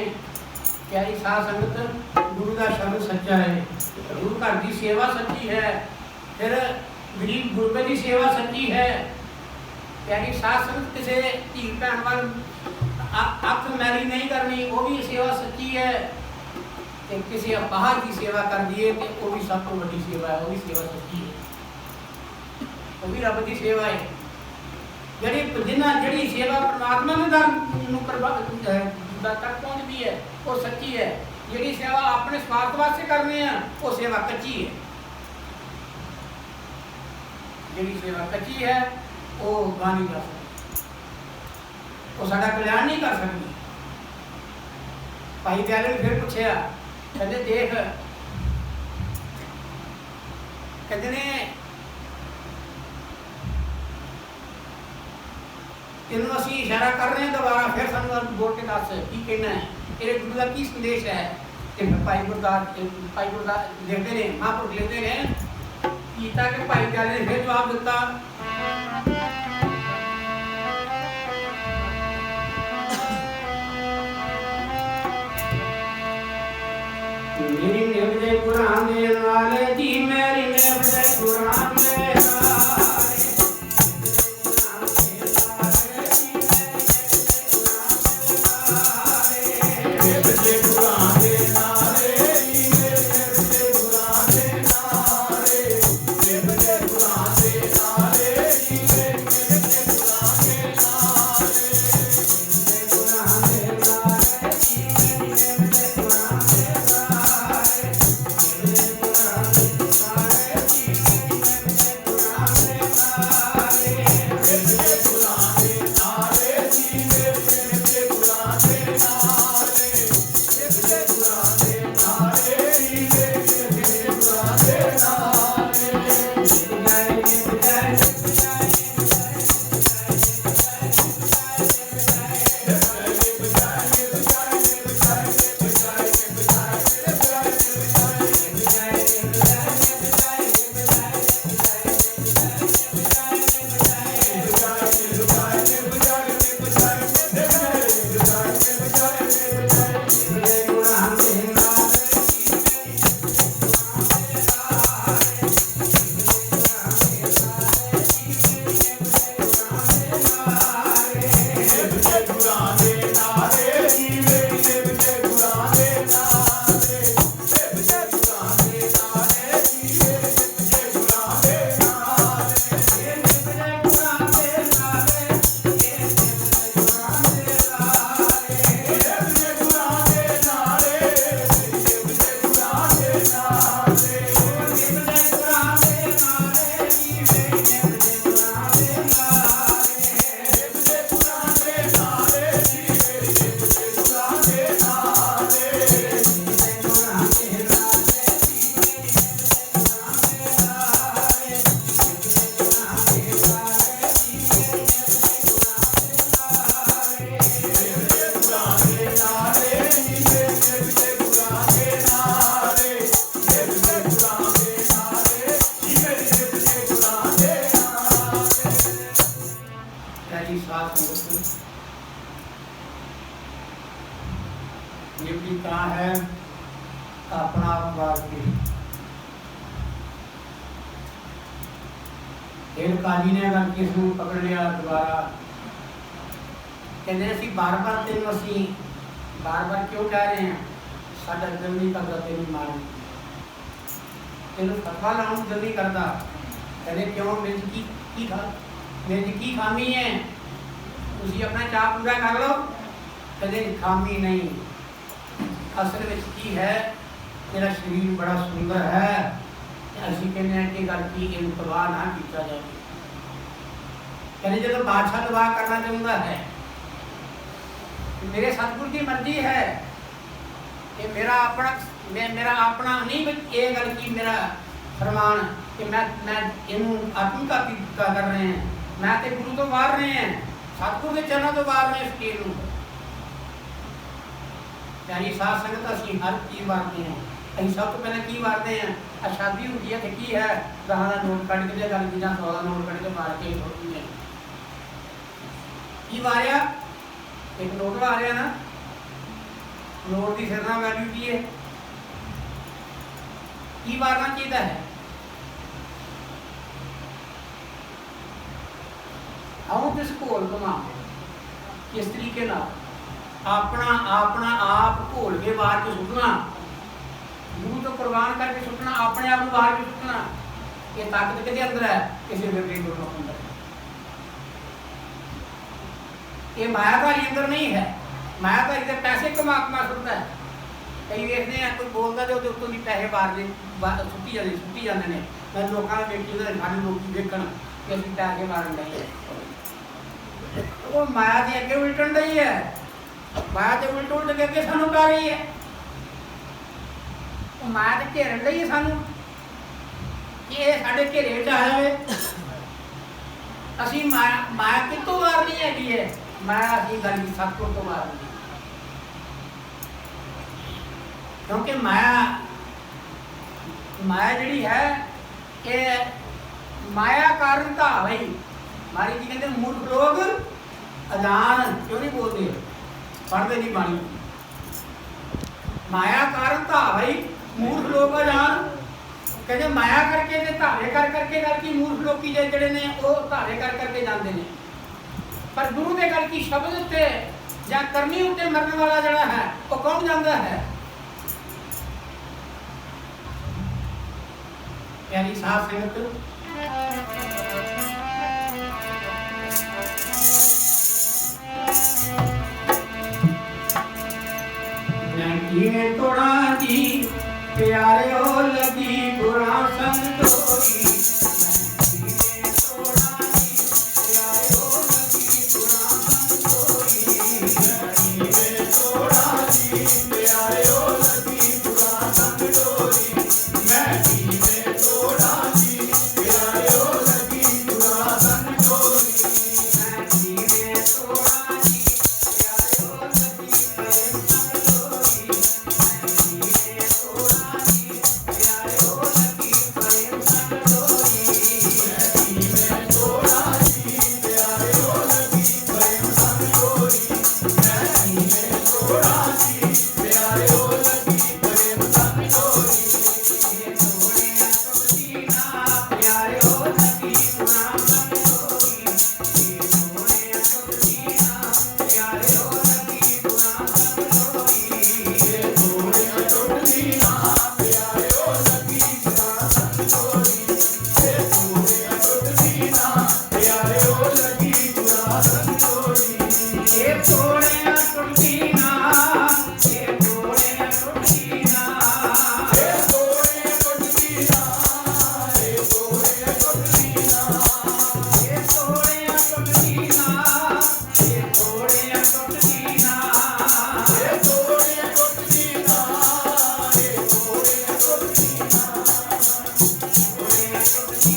प्यारी साध संगत गुरु का शब्द सच्चा है, गुरु घर की सेवा सच्ची है, फिर गरीब गुरबे की सेवा सच्ची है। प्यारी साध संगत किसी धी भैन वाल अख मैली नहीं करनी, वो भी सेवा सच्ची है। ते किसी बाहर की सेवा कर दिए तो वो भी सब तो बड़ी सेवा है, वो भी सेवा सच्ची है, वो भी रब की सेवा है। जी जिन्ना जी सेवा परमात्मा तक पहुँचती है वो सच्ची है, जी सेवा अपने स्वार्थ वास्ते करने हैं वो सेवा कच्ची है। जी सेवा कच्ची है वो गा नहीं जा सकती, वो साडा कल्याण नहीं कर सकती। भाई दयाले ने फिर पूछा, कहते देख कहते ने तेनों असीं इशारा कर रहे हैं दोबारा, फिर सानू बोल के दस की कहना है, तेरे गुरु का की संदेश है? भाई गुरदास लिखते हैं, महापुरुष लिखते हैं गीता के भाई दयाले ने फिर जवाब दिता, मेरी निभदे कुरान दे नाल जी, मेरी निभदे कुरान दे नाल निपटी कहाँ है? अपना आप बात की फिर काजी ने अगर किस नूं पकड़ लिया दोबारा, कहते असीं बार बार तेन असीं बार बार क्यों कह रहे हैं, साडा दिल नहीं करता तेन मारन, तेन फतवा लाउण दिल नहीं करता। कहते क्यों, मेरे की खामी है, तुसीं अपना चाह पूरा कर लो। कहते खामी नहीं, असल में की है, तेरा शरीर बड़ा सुंदर है, असीं कहने हैं कि गल की इन परवाह ना किया जाए। कहते जो बादशाह दवा करना चाहता है, मेरे सतगुरु की मर्जी है, ये मेरा अपना नहीं ये गल की मेरा फरमान कि मैं इनू आत्मघाती कर रहे हैं, मैं तो गुरु तो मार रहे हैं, सतगुरु के चरणों तो मार रहे हैं इस चीज को। यानी साध संगत असीं हर चीज मारते हैं। असीं सब तो पहले की मारते हैं, शादी होती है तो की है, 10 का नोट कट के गल की 100 का नोट कट के मार के छोड़ती है। की मारिया, एक नोट मारिया ना, नोट की सिर नाल वैल्यू की है, की मारना चाहिए है। आओ किस घोल घुमा किस तरीके ना अपना अपना आप घोल के बाहर के सुटना, गुरु तो कुर्बान करके सुटना, अपने आप को बाहर के सुटना, ये ताकत किसके अंदर है, किसी व्यक्ति के अंदर है। ये मायाधारी अंदर नहीं है, मायाधारी तो पैसे कमा सुटता है। कई देखते हैं कोई बोलता तो उत्तों की पैसे बाहर सुट्टी जाते हैं, मैं लोगों ने वेखी सारे लोग देखण कि असं पैसे मारन डे, वो माया के अगे उलटन रही है, माया के उलट उलट के अगे सानू पा रही है, माया तो घेरन रही है सानू कि ये साडे घेरे च आ जाए। असीं माया कितों मारनी है, माया असीं गल की सतगुर तो मारनी, क्योंकि माया जिहड़ी है कि माया कारण तो भाई मारी जी कहते मूर्ख लोग अजान क्यों नहीं बोलते, पढ़ते नहीं बाणी, माया कारण तो भाई मूर्ख लोग अजान। कहते माया करके धारे कर करके गल की मूर्ख लोग की जड़े ने वो धारे कर करके जाते हैं, पर गुरु के गल की शब्द उत्ते या करनी उत्ते मरने वाला जड़ा है वो कौन जाता है। प्यारी साध संगत, मैं तोड़ा जी प्यारे हो लगी बुरा संग तोरी, मैं तोड़ा जी प्यारे हो लगी बुरा संग तोरी, मैं तोड़ा जी प्यारे हो लगी बुरा संग तोरी, मैं तोड़ा जी प्यारे हो लगी बुरा संग तोरी, मैं तोड़ा जी प्यारे हो लगी प्रेम संग तोरी, मैं तोड़ा जी प्यारे हो लगी प्रेम संग तोरी, मैं तोड़ा जी प्यारे हो लगी प्रेम संग तोरी, मैं तोड़ा जी प्यारे हो लगी प्रेम संग तोरी, ये तोड़े टुटती ना प्यारे हो लगी पुराण संग तोरी, ये तोड़े टुटती ना प्यारे हो लगी पुराण संग तोरी, ये तोड़े टुटती ना प्यारे हो लगी पुराण संग तोरी, ये तोड़े टुटती ना प्यारे हो लगी पुराण संग तोरी, ये तोड़े टुटती ना, ये तोड़े टुटती ना, ये तोड़े टुटती ना, ये तोड़े टुटती ना, ये तोड़े टुटती ना, ये तोड़े टुटती ना, ये तोड़े टुटती ना, ये तोड़े टुटती ना, तोड़े टुटती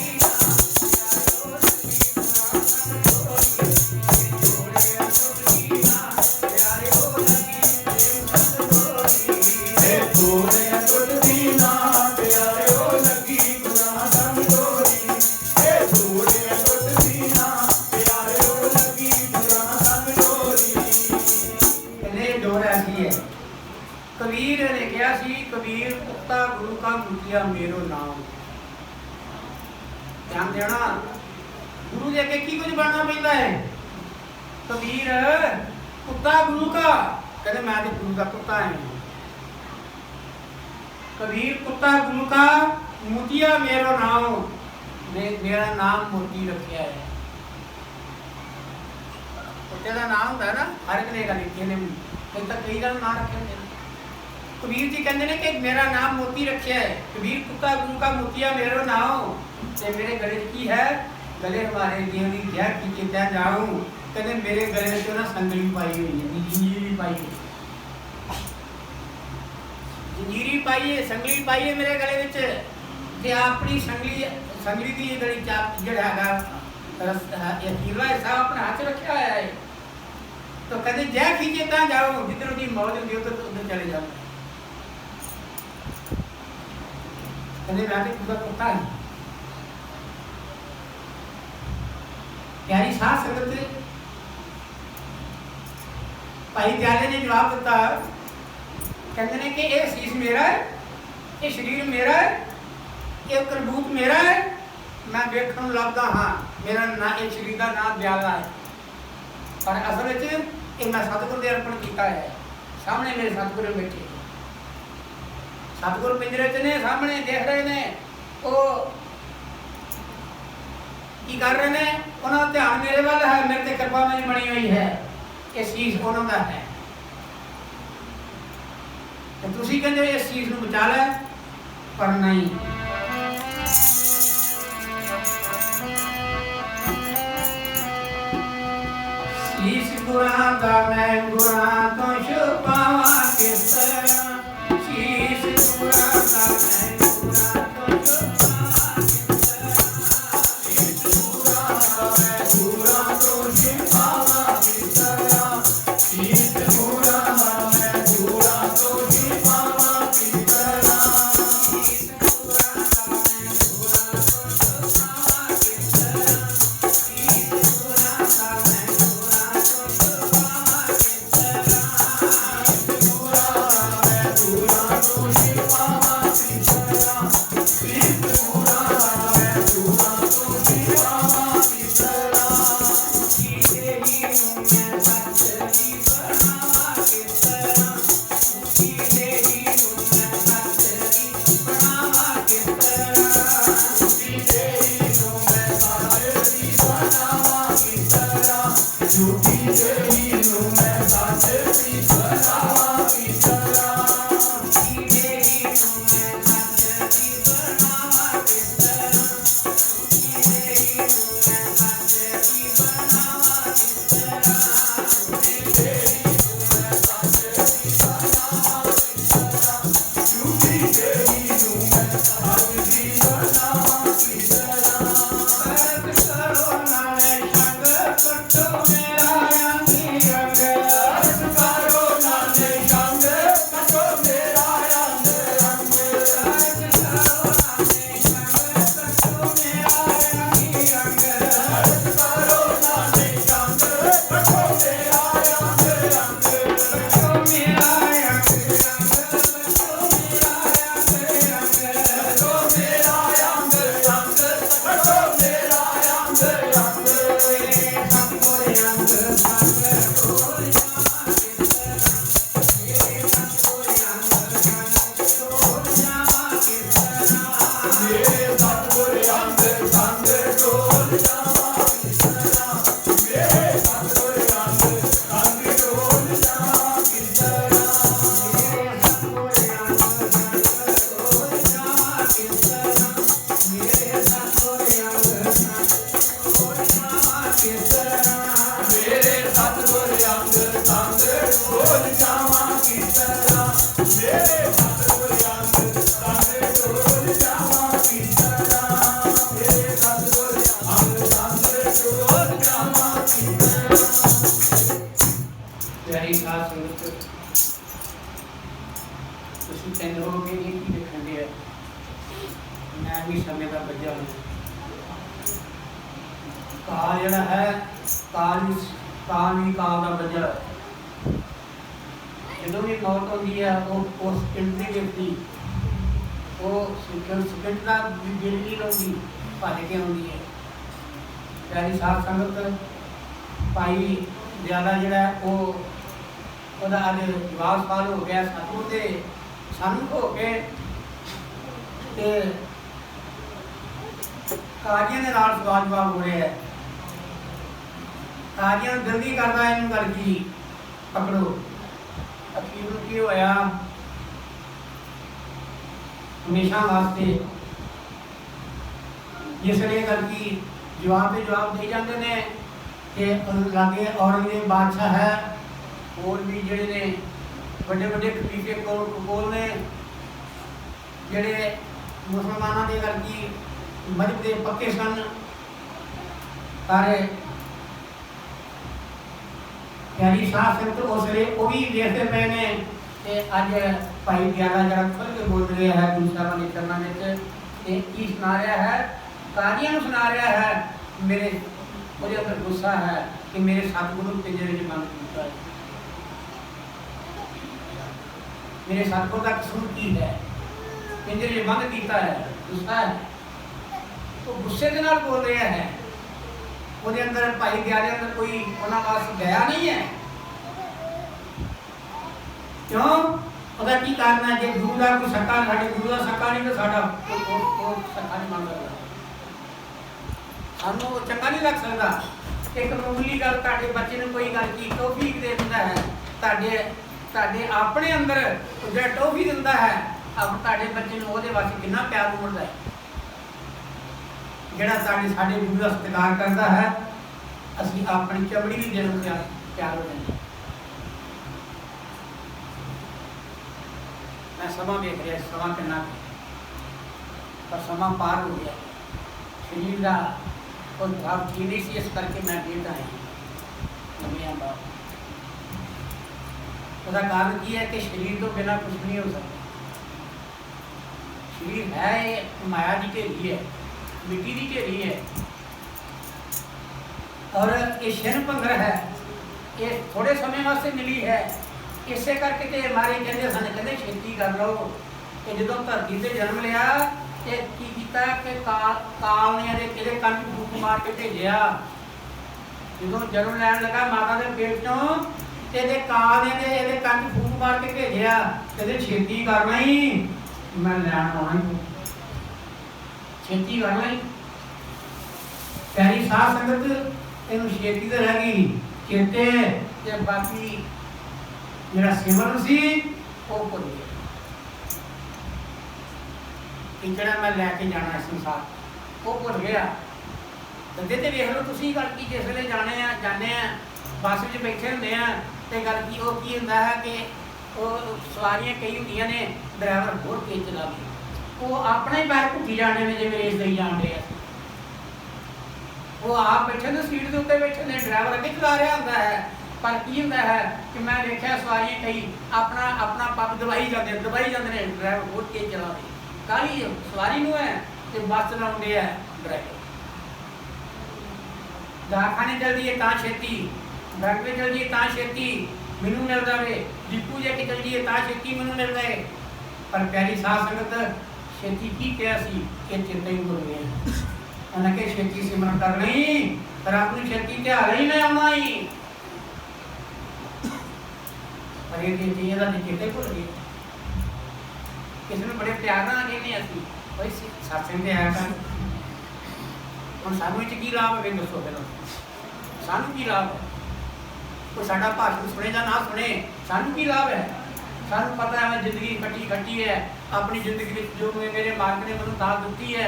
ना, प्यारे हो लगी प्रेम संग तोरी, ये तोड़े टुटती ना प्यारे हो लगी पुराण संग तोरी, ये तोड़े टुटती ना प्यारे हो लगी पुराण संग तोरी। कहने डोर ऐसी है, कबीर ने कहा सी, कबीर पुख्ता गुरु का मुखिया मेरो नाम, ध्यान देना, गुरु के अगे की कुछ बनना पैंदा है? कबीर कुत्ता गुरु का, कहते मैं तो गुरु का कुत्ता है। कबीर कुत्ता गुरु का, मोतिया मेरो नाम, मेरा नाम मोती रखा है। कुत्ते का नाम होता है ना, हर एक ने लिखे ने, कई का नाम रखे होंगे। कबीर जी कहते हैं कि मेरा नाम मोती रखे है। कबीर कुत्ता गुरु का, मोतिया मेरो नाम, ते मेरे गले की है, गले हमारे देवी जय की चिता जाऊं। कहते मेरे गले से ना संगली पाई हुई है, जंजीरी पाई है, जंजीरी पाई है, संगली पाई है मेरे गले विच। ते अपनी संगली की गली चाप जड़ा है अखीरला हिस्सा अपने हाथ रखा है। तो कहते जय खींचे ता जाओ, जिधर उनकी मौज होती है तो उधर चले जाओ। कहते मैं पूरा कुत्ता है। प्यारी साथ संगत भाई दयाले ने जवाब दिता, कहते हैं कि यह शीश मेरा है, ये शरीर मेरा है, ये करबूत मेरा है, मैं देखने लगता हाँ, मेरा ना ये शरीर का नाम दयाला है, पर असल में मैं सतगुरु ने अर्पण किया है। सामने मेरे सतगुरु बैठे, सतगुरु पिंजरे च ने, सामने देख रहे ने, वो की कर रहे ने, उन्होंने ध्यान मेरे वाल है, मेरे ते कृपा मेरी बनी हुई है, ये शीश उन्होंने है। तो तुसी कहते इस चीज को बचा लै, पर नहीं। शीश गुरां दा मैं गुरां तो छुपावां किस तरह, शीश गुरां दा मैं गुरां तो छुपावां किस तरह, शीश गुरां दा मैं गुरां तो छुपावां किस तरह, शीश गुरां दा मैं गुरां तो छुपावां किस तरह, शीश गुरां दा मैं गुरां तो छुपावां किस तरह, शीश गुरां दा मैं गुरां तो छुपावां किस तरह, शीश गुरां दा मैं गुरां तो छुपावां किस तरह, शीश गुरां दा मैं गुरां तो छुपावां किस तरह, शीशे ही हूँ मैं सच ही बनावां किस तरह, शीशे ही हूँ मैं सच ही बनावां किस तरह, शीशे ही हूँ मैं सच ही बनावां किस तरह, झूठी से ही हूँ मैं सच ही बनावां किस तरह, शीशे ही हूँ मैं सच ही बनावां किस तरह, शीशे ही हूँ मैं सच ही बनावां किस तरह, शीशे ही हूँ मैं सच ही बनावां किस तरह, झूठी से ही हूँ मैं सच ही बनावां किस तरह, फर्क करो नाले संग कटो मेरा अंगी अंग, फर्क करो नाले संग कटो मेरा अंग अंग, फर्क करो नाले संग कटो मेरा अंगी अंग, फर्क करो नाले संग कटो मेरा अंग अंग, कटो मेरा अंग अंग, कटो मेरा अंग अंग, कटो मेरा अंग अंग, कटो मेरा अंग अंग, मेरे सतगुर अंग संग डोल जावां किस तरह, मेरे सतगुर अंग संग डोल जावां किस तरह, मेरे सतगुर अंग संग डोल जावां किस तरह, मेरे सतगुर अंग संग डोल जावां किस तरह, मेरे सतगुर अंग संग डोल जावां किस तरह, मेरे सतगुर अंग संग डोल जावां किस तरह, मेरे सतगुर अंग संग डोल जावां किस तरह, मेरे सतगुर अंग संग डोल जावां किस तरह, मेरे सतगुर अंग संग डोल जावां किस तरह। प्यारी साध संगत, ਤੁਸੀਂ ਕਹਿੰਦੇ ਹੋ ਕਿ ਇਹ ਕੀ ਦੇਖਣ ਦੇ ਆ, ਮੈਂ ਵੀ ਸਮੇਂ ਦਾ ਬੱਝਾ ਹਾਂ। ਕਾਲ ਜਿਹੜਾ ਹੈ, ਕਾਲ ਵੀ ਕਾਲ ਦਾ ਬੱਝਾ ਹੈ। ਜਦੋਂ ਵੀ ਮੌਤ ਹੁੰਦੀ ਹੈ ਉਹ ਉਸ ਪਿੰਡ ਦੇ ਵਿਅਕਤੀ ਉਹ ਸੁਖਿੰਦ ਦਾ ਦਿਲ ਨਹੀਂ ਲਾਉਂਦੀ, ਭੱਜ ਕੇ ਆਉਂਦੀ ਹੈ। प्यारी साध संगत भाई ज्यादा जोड़ा वो अज जवाब सवाल हो गया सतगुर के सानू हो के काजियां दे नाल सवाल जवाब हो रहा है। काजियां दिल नहीं करता इन गल की पकड़ो। अखीर की होया हमेशा वास्ते जिसने गल की जवाब दे जवाब दे जाते हैं कि लागे औरंगजेब बादशाह है और भी जोड़े ने बड़े बड़े खलीफे कोल ने जोड़े मुसलमानों के गल की मजहब के पक्के सन सारे प्यारी साध संगत उस वे वो भी देखते पे ने कि अज भाई ग्यारह जरा खुल के बोल रहे हैं दूसरा वाले चरणों में की सुना रहा है काजियां सुना रहा है मेरे मुझे अंदर गुस्सा है कि मेरे सतगुरु पिंजरे में बंद किया है। मेरे सतगुरु का कसूर की है पिंजरे में बंद किया है गुस्सा है तो गुस्से के नाल बोल रहा है। वो अंदर भाई ग्यारे अंदर कोई उन्होंने पास गया नहीं है क्यों ਉਹਦਾ की कारण है जो गुरु का कोई सक्का साढ़े गुरु का सक्का नहीं तो साढ़ा सक्का नहीं बन सकता सानू चंगा नहीं लग सकता। एक मामूली गल तुहाडे बच्चे ने कोई गल की टॉफी दे दिंदा है तुहाडे अपने अंदर जो टॉफी दिंदा है अब तुहाडे बच्चे ने ਉਹਦੇ वास्ते कितना प्यार उमड़दा है ਜਿਹੜਾ ਸਾਡੇ ਗੁਰੂ ਦਾ ਸਤਿਕਾਰ ਕਰਦਾ ਹੈ ਅਸੀਂ ਆਪਣੀ ਚਮੜੀ ਵੀ ਦੇ ਨੂੰ ਪਿਆਰ ਹੋ ਜਾਂਦੇ। मैं समा देख रहा समा कितना पर समा पार हो गया शरीर का कोई भाव ठीक नहीं सी इस करके मैं देता है उसका कारण की है कि शरीर तो बिना कुछ नहीं हो सकता। शरीर है ये माया की ढेरी है मिट्टी की ढेरी है और ये शिन भंगर है ये थोड़े समय वास्ते मिली है इसे करके तो हमारे कहते सन कहते खेती कर लो कि जो धरती से जन्म लिया कि काल ने कि कंठ फूक मार के भेजा जो जन्म लैन लगा माता के पेट चो काल ने कंठ फूक मार के भेजा कहते खेती करना ही मैं लैन आना ही खेती करना ही। प्यारी साध संगत इन खेती तो रह गई चेते बाकी मेरा सिमरन सी वो भुल गया जरा मैं लैके जाना संसार वो भुल गया। दे तो वेख लो तुम गल की जिसले जाने बस में बैठे होंगे तो गल की वो की होंगे है कि सवारियां कई होंगे ने ड्राइवर बहुत तेज चला गया वो अपना ही पैर भुखी जाने में जो रेस दई जान रहे वो आप बैठे तो सीट के उत्ते बैठे ने ड्राइवर अगे चला रहा होंगे है पर की होंगे है कि मैं देखा सवारियां कई अपना अपना पग दबाई जाते ड्राइवर बहुत तेज चला रहे काली सवारी नूं है तो बस चलाते हैं ड्राइवर दवाखाने चल जाइए तो छेती बैंक में चल जाइए तो छेती मैनू मिल जाए डिपू जाके चल जाइए तो छेती मैनू मिल जाए पर प्यारी साध संगत छेती की क्या सी कि चेता ही भुल गए उन्हें के छेती सिमरन कर नहीं पर अपनी छेती ध्यान ही नहीं आना ही पर ये चीज़ का चेता ही भुल गए। किसी ने बड़े प्यार ना कहने असी भाई सत्संग से आया कर हम सानू की लाभ है दसो पहले सानू की लाभ है कोई साडा भाषण सुने या ना सुने सानू की लाभ है। सानू पता है मैं जिंदगी कटी कटी है अपनी जिंदगी जो मेरे मार्ग ने मैं दाल दी है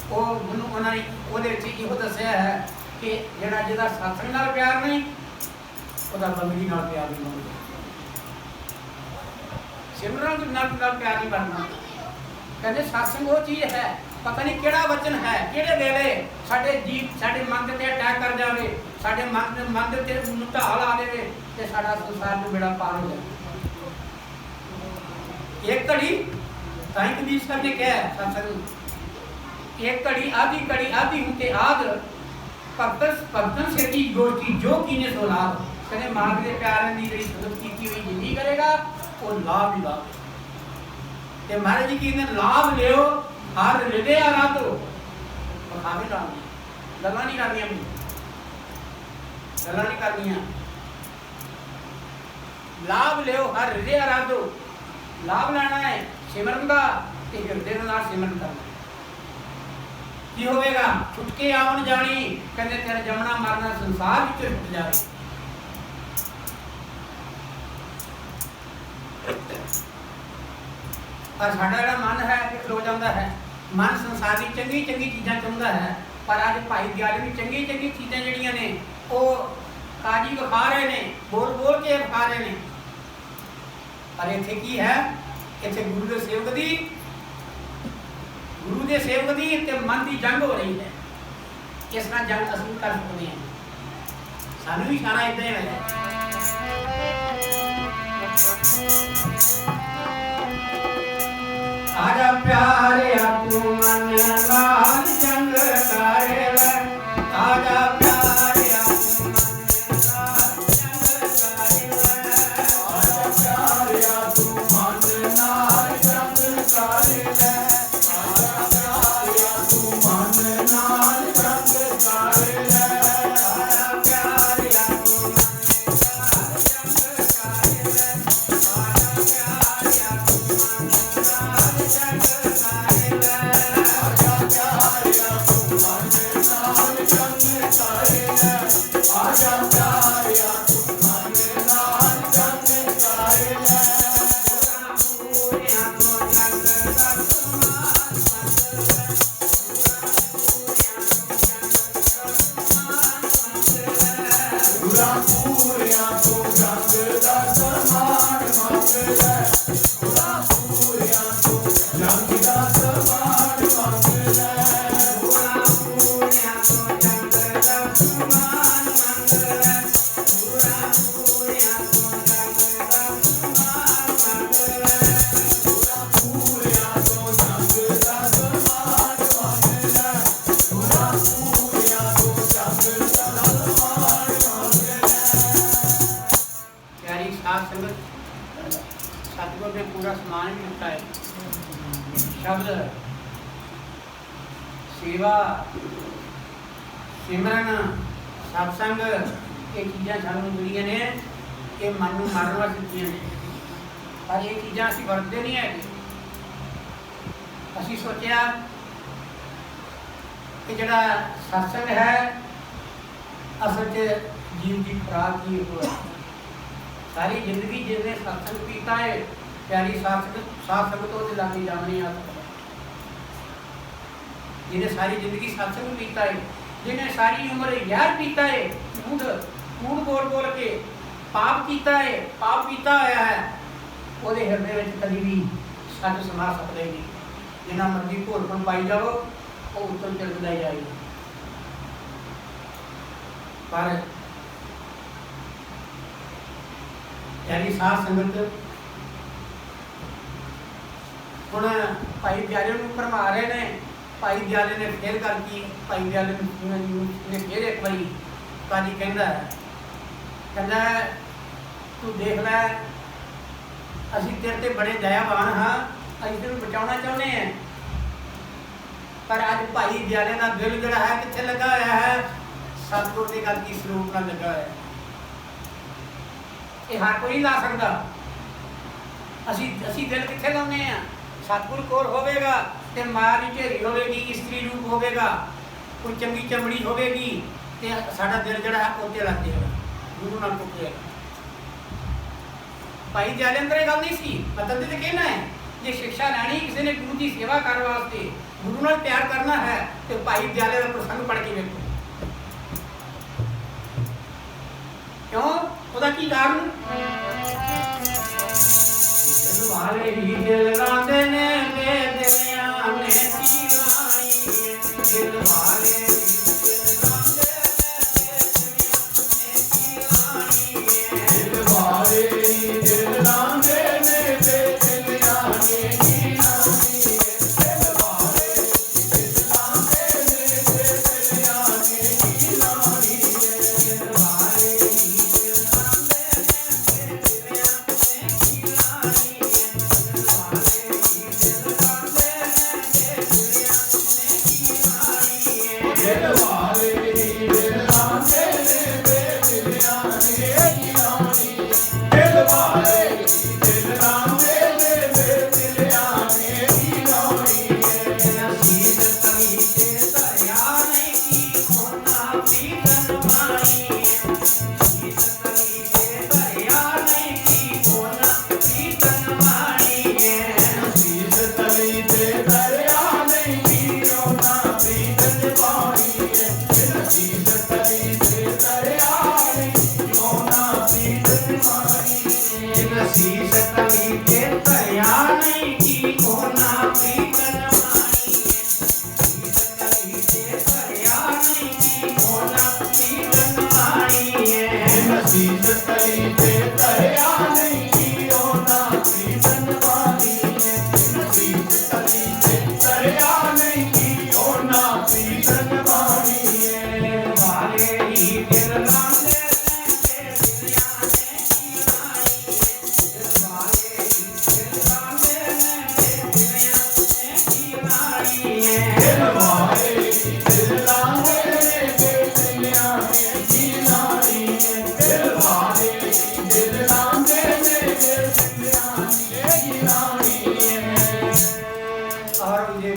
वो मैं उन्होंने इहो दसिया है कि जिहड़ा जिहदा सत्संग नाल प्यार नहीं उसका बंदगी नाल प्यार नहीं बनता सिमरन नाल प्यार नहीं बनना। कहते सत्संग वो चीज़ है पता नहीं केड़ा वचन है केड़े वेले साडे जीव साडे मन ते अटैक कर जावे साडे मन ते ढाल आ जाए तो साडा संसार में बेड़ा पार हो जाए। एक घड़ी ताई कबीर साहब ने कहा सत्संग एक घड़ी आधी होते आद भक्तन से की गोष्ठी जो कीने सो लाभ कहते मार्ग के प्यार की जी सुनत की हुई जिंदगी करेगा वो लाभ ही लाभ ते महाराज जी की लाभ लियो हर हृदय आराधो और हावे लाभ गल्लां नहीं करनियां। गल्लां नहीं करनियां। लाभ लियो, हर हृदय आराधो। लाभ लेना है सिमरन का, ते हृदय दे नाल सिमरन करना। की होवेगा? छुटके आवन जानी, कहते तेरा जमना मरना संसार विच छुट जाए। पर साडा जिहड़ा मन है कि खलो जाता है, मन संसार की चंगी चंगी चीज़ां चाहुंदा है, पर अज भाई दयाले भी चंगी चंगी चीज़ां जिहड़ियां ने वो काजी विखा रहे ने, बोल बोल के विखा रहे ने। पर इत्थे की है? इत्थे गुरु के सेवक दी, गुरु के सेवक दी ते मन की जंग हो रही है। इस नाल जंग असीं कर सकते हैं। सानू भी सारा इदां ही है। आजा प्यारे तू मन नाल जंग करे वे, आजा प्यारे तू मन नाल जंग करे वे, आजा प्यारे तू मन नाल जंग करे वे, आजा प्यारे तू मन नाल जंग करे वे, आजा प्यारे तू मन नाल जंग करे वे, आजा प्यारे तू मन नाल जंग करे वे, आजा प्यारे तू मन नाल जंग करे वे, आजा प्यारे तू मन नाल जंग करे वे, पूरिया तो जंग कर समान मंद वे, पूरिया तो जंग कर समान मंद वे, पूरा पूरिया तो जंग का समान मंद वे, पूरा पूरिया तो जंग का समान मंद वे, पूरा पूरिया तो जंग का समान मंद वे, पूरा पूरिया तो जंग का समान मंद वे, पूरा पूरिया तो जंग का समान मंद वे। प्यारी साध संगत, सतगुर ने पूरा समान भी लिखा है। शब्द, सेवा, सिमरन, सत्संग, ये चीज़ां सानूं जुड़ियां ने, ये मन नूं मारन वास्ते दित्तियां ने। पर ये चीज़ां असीं वरतदे नहीं है। असीं सोचिया कि जिहड़ा सत्संग है असल च जीव की खुराक ही हो है। सारी जिंदगी जिसने सत्संग पीता है, प्यारी साध संगत तो लागे जाम नहीं आ सकता। जिन्हें सारी जिंदगी सत्संग पीता है, जिन्हें सारी उम्र जहर पीता है, कूड़ बोल बोल के पाप कीता है, पाप पीता होया है, वो हृदय में कभी भी सच समा सकते नहीं। जिन्ना मर्जी घोलपन पाई जाओ, वो उत्तर चलता ही जाएगा। पर प्यारी साध संगत हुण भाई दयाले नूं भरमा रहे ने। भाई दयाले ने फिर गल की, भाई दयाले ने फिर एक बारी काजी कहंदा तू देख लै, असीं तेरे ते बड़े दयावान हाँ, असीं तैनूं बचाउणा चाहुंदे हैं, पर अज भाई दयाले दा दिल जिहड़ा है कित्थे लगा होया है? सतगुर दी गल की स्वरूप नाल लगा होया है। ये हर कोई नहीं ला सकता। असी दिल कित्थे लाउने हैं? सतगुर कोल होवेगा ते मां दी ढेरी होवेगी, स्त्री रूप होवेगा, कोई चंगी चमड़ी होवेगी, ते साडा दिल जिहड़ा है उत्ते लग जाएगा, गुरु नाल टुट जाएगा। भाई दयाले अंदर ये गल नहीं सी। मतलब तो कहना है, जे शिक्षा लैनी किसी ने गुरु की सेवा करने वास्ते, गुरु नाल प्यार करना है, तो भाई दयाले का प्रसंग पढ़ के देखो। क्यों? ਉਹਦਾ ਕੀ ਕਾਰਨ? ਦਿਲ ਵਾਲੇ ਹੀ ਦਿਲ ਲਾਂਦੇ ਨੇ, ਬੇਦਿਆਂ ਨੇ ਕੀ ਲਾਈ, ਦਿਲ ਵਾਲੇ ਹੀ ਦਿਲ ਲਾਂਦੇ ਨੇ, ਬੇਦਿਆਂ ਨੇ ਕੀ ਲਾਈ, ਦਿਲ ਵਾਲੇ ਹੀ ਦਿਲ ਲਾਂਦੇ ਨੇ, ਬੇਦਿਆਂ ਨੇ ਕੀ ਲਾਈ, ਦਿਲ ਵਾਲੇ ਹੀ ਦਿਲ ਲਾਂਦੇ ਨੇ, ਬੇਦਿਆਂ ਨੇ ਕੀ ਲਾਈ, ਦਿਲ ਵਾਲੇ ही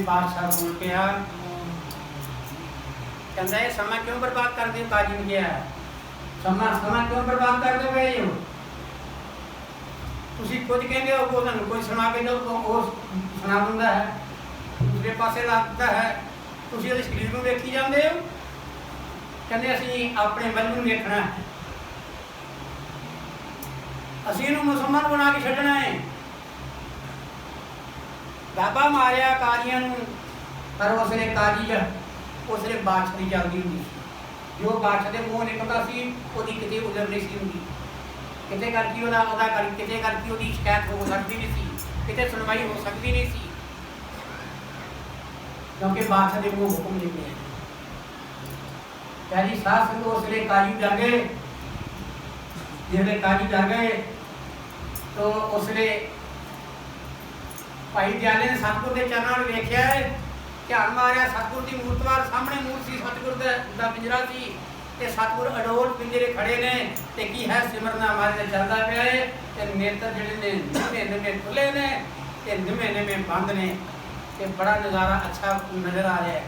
बादशाह बोल के आ कहता है समय क्यों बर्बाद कर दे काजी ने किया समय क्यों बर्बाद कर दे पए हो ਤੁਸੀਂ ਕੁਝ ਕਹਿੰਦੇ ਹੋ ਉਹ ਤੁਹਾਨੂੰ ਕੋਈ ਸੁਣਾ ਕੇ ਦੋ ਉਹ ਸੁਣਾ ਦਿੰਦਾ ਹੈ ਦੂਸਰੇ ਪਾਸੇ ਲੱਗਦਾ ਹੈ ਤੁਸੀਂ ਉਹਦੇ ਸਰੀਰ ਨੂੰ ਵੇਖੀ ਜਾਂਦੇ ਹੋ ਕਹਿੰਦੇ ਅਸੀਂ ਆਪਣੇ ਮਨ ਨੂੰ ਵੇਖਣਾ ਹੈ ਅਸੀਂ ਇਹਨੂੰ ਮੁਸਲਮਾਨ ਬਣਾ ਕੇ ਛੱਡਣਾ ਹੈ ਬਾਬਾ ਮਾਰਿਆ ਕਾਜ਼ੀਆਂ ਨੂੰ ਪਰ ਉਸਨੇ ਕਾਜ਼ੀ ਉਸਨੇ ਬਾਦਸ਼ਾਹ ਦੀ ਚੱਲਦੀ ਹੁੰਦੀ ਸੀ ਜੋ ਬਾਦਸ਼ਾਹ ਦੇ ਮੂੰਹ ਨਿਕਲਦਾ ਸੀ ਉਹਦੀ ਕਿਤੇ ਉਜ਼ਰ ਨਹੀਂ ਸੀ ਹੁੰਦੀ ਕਿਤੇ ਕਰਕੇ ਉਹਦਾ ਕਿਤੇ ਕਰਕੇ ਉਹਦੀ ਸ਼ਿਕਾਇਤ ਹੋ ਸਕਦੀ ਨਹੀਂ ਸੀ ਕਿਤੇ ਸੁਣਵਾਈ ਹੋ ਸਕਦੀ ਨਹੀਂ ਸੀ ਕਿਉਂਕਿ ਬਾਦਸ਼ਾਹ ਦੇ ਮੂੰਹ ਹੁਕਮ ਨਿਕਲੇ ਕਹਿੰਦੀ ਸਾਧ ਸੰਗਤ ਉਸਨੇ ਕਾਜ਼ੀ ਜਾ ਗਏ ਜਿਹੜੇ ਕਾਜ਼ੀ ਜਾ ਗਏ तो उसने भाई दयाले ने सतगुर के चरणों में वेख्या ध्यान मारिया सतगुर की मूर्त वाल सामने मूर्त सी सतगुर का पिंजरा सी ते सतगुर अडोल पिंजरे खड़े ने ते की है सिमरना हमारे चलता पाया है ते नेत्र जिहड़े ने निमे निमे खुले ने ते निमे निमे बंद ने ते बड़ा नज़ारा अच्छा नजर आ रहा है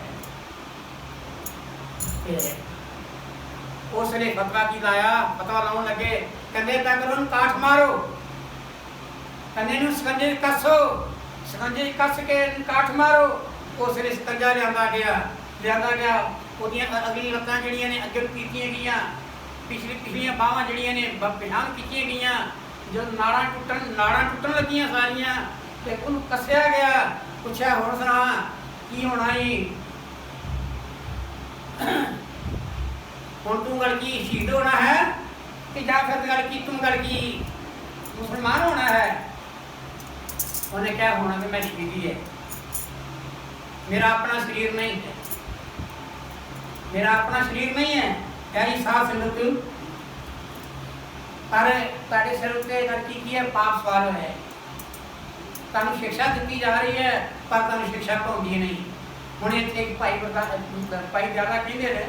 उसने फतवा की लाया फतवा लाउन लगे कहंदे तक उन्होंने काठ मारो कन्ने नूं सकंजे कसो सकंजे कस के काठ मारो उसने सकंजा लियांदा गया ओदियां अगली लत्तां जिहड़ियां ने अगे कीतियां गईयां पिछलियां बाहां जिहड़ियां ने पिछां कीतियां गईयां जो नाड़ां टुटन लगियां सारियां ते उहनूं कसिया गया पुछया हुण सुना की होना ही हुण तूं गल की शहीद होना है कि जां फिर गल की तूं गल की मुसलमान होना है उन्हें क्या होना कि मैं शहीदी है मेरा अपना शरीर नहीं है मेरा अपना शरीर नहीं है यानी साथ संगत पर ताड़े सिर उत्ते लड़की की है पाप सवाल है तुहानूं शिक्षा दी जा रही है पर तुहानूं शिक्षा पाउंदी नहीं हुण इत्थे एक भाई ज़्यादा कहंदे ने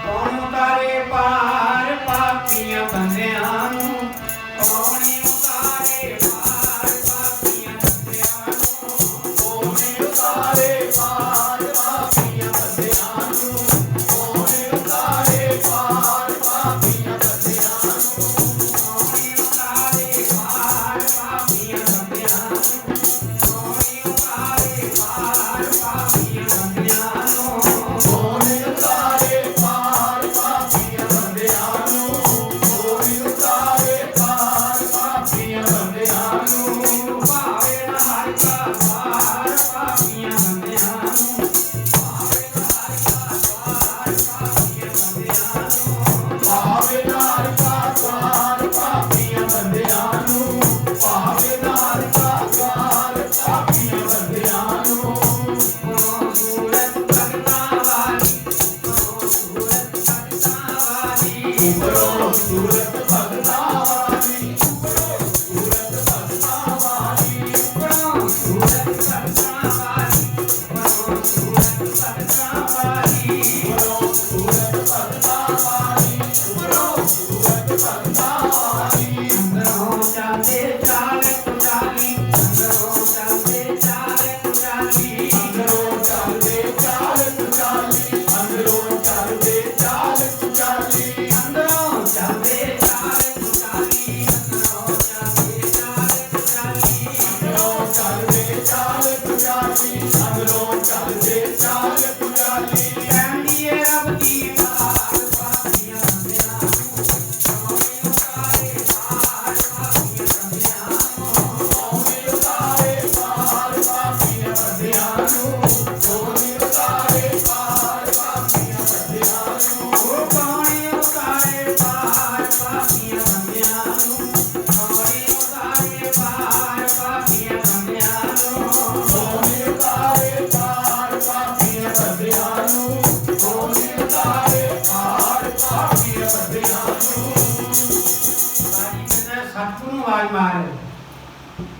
कौन उतारे पार पापियां बंदियां नूं कौन उतारे पार पापियां बंदियां नूं कौन उतारे पार पापियां बंदियां नूं कौन उतारे पार पापियां बंदियां नूं कौन उतारे पार पापियां बंदियां नूं कौन उतारे पार पापियां बंदियां नूं कौन उतारे Bye.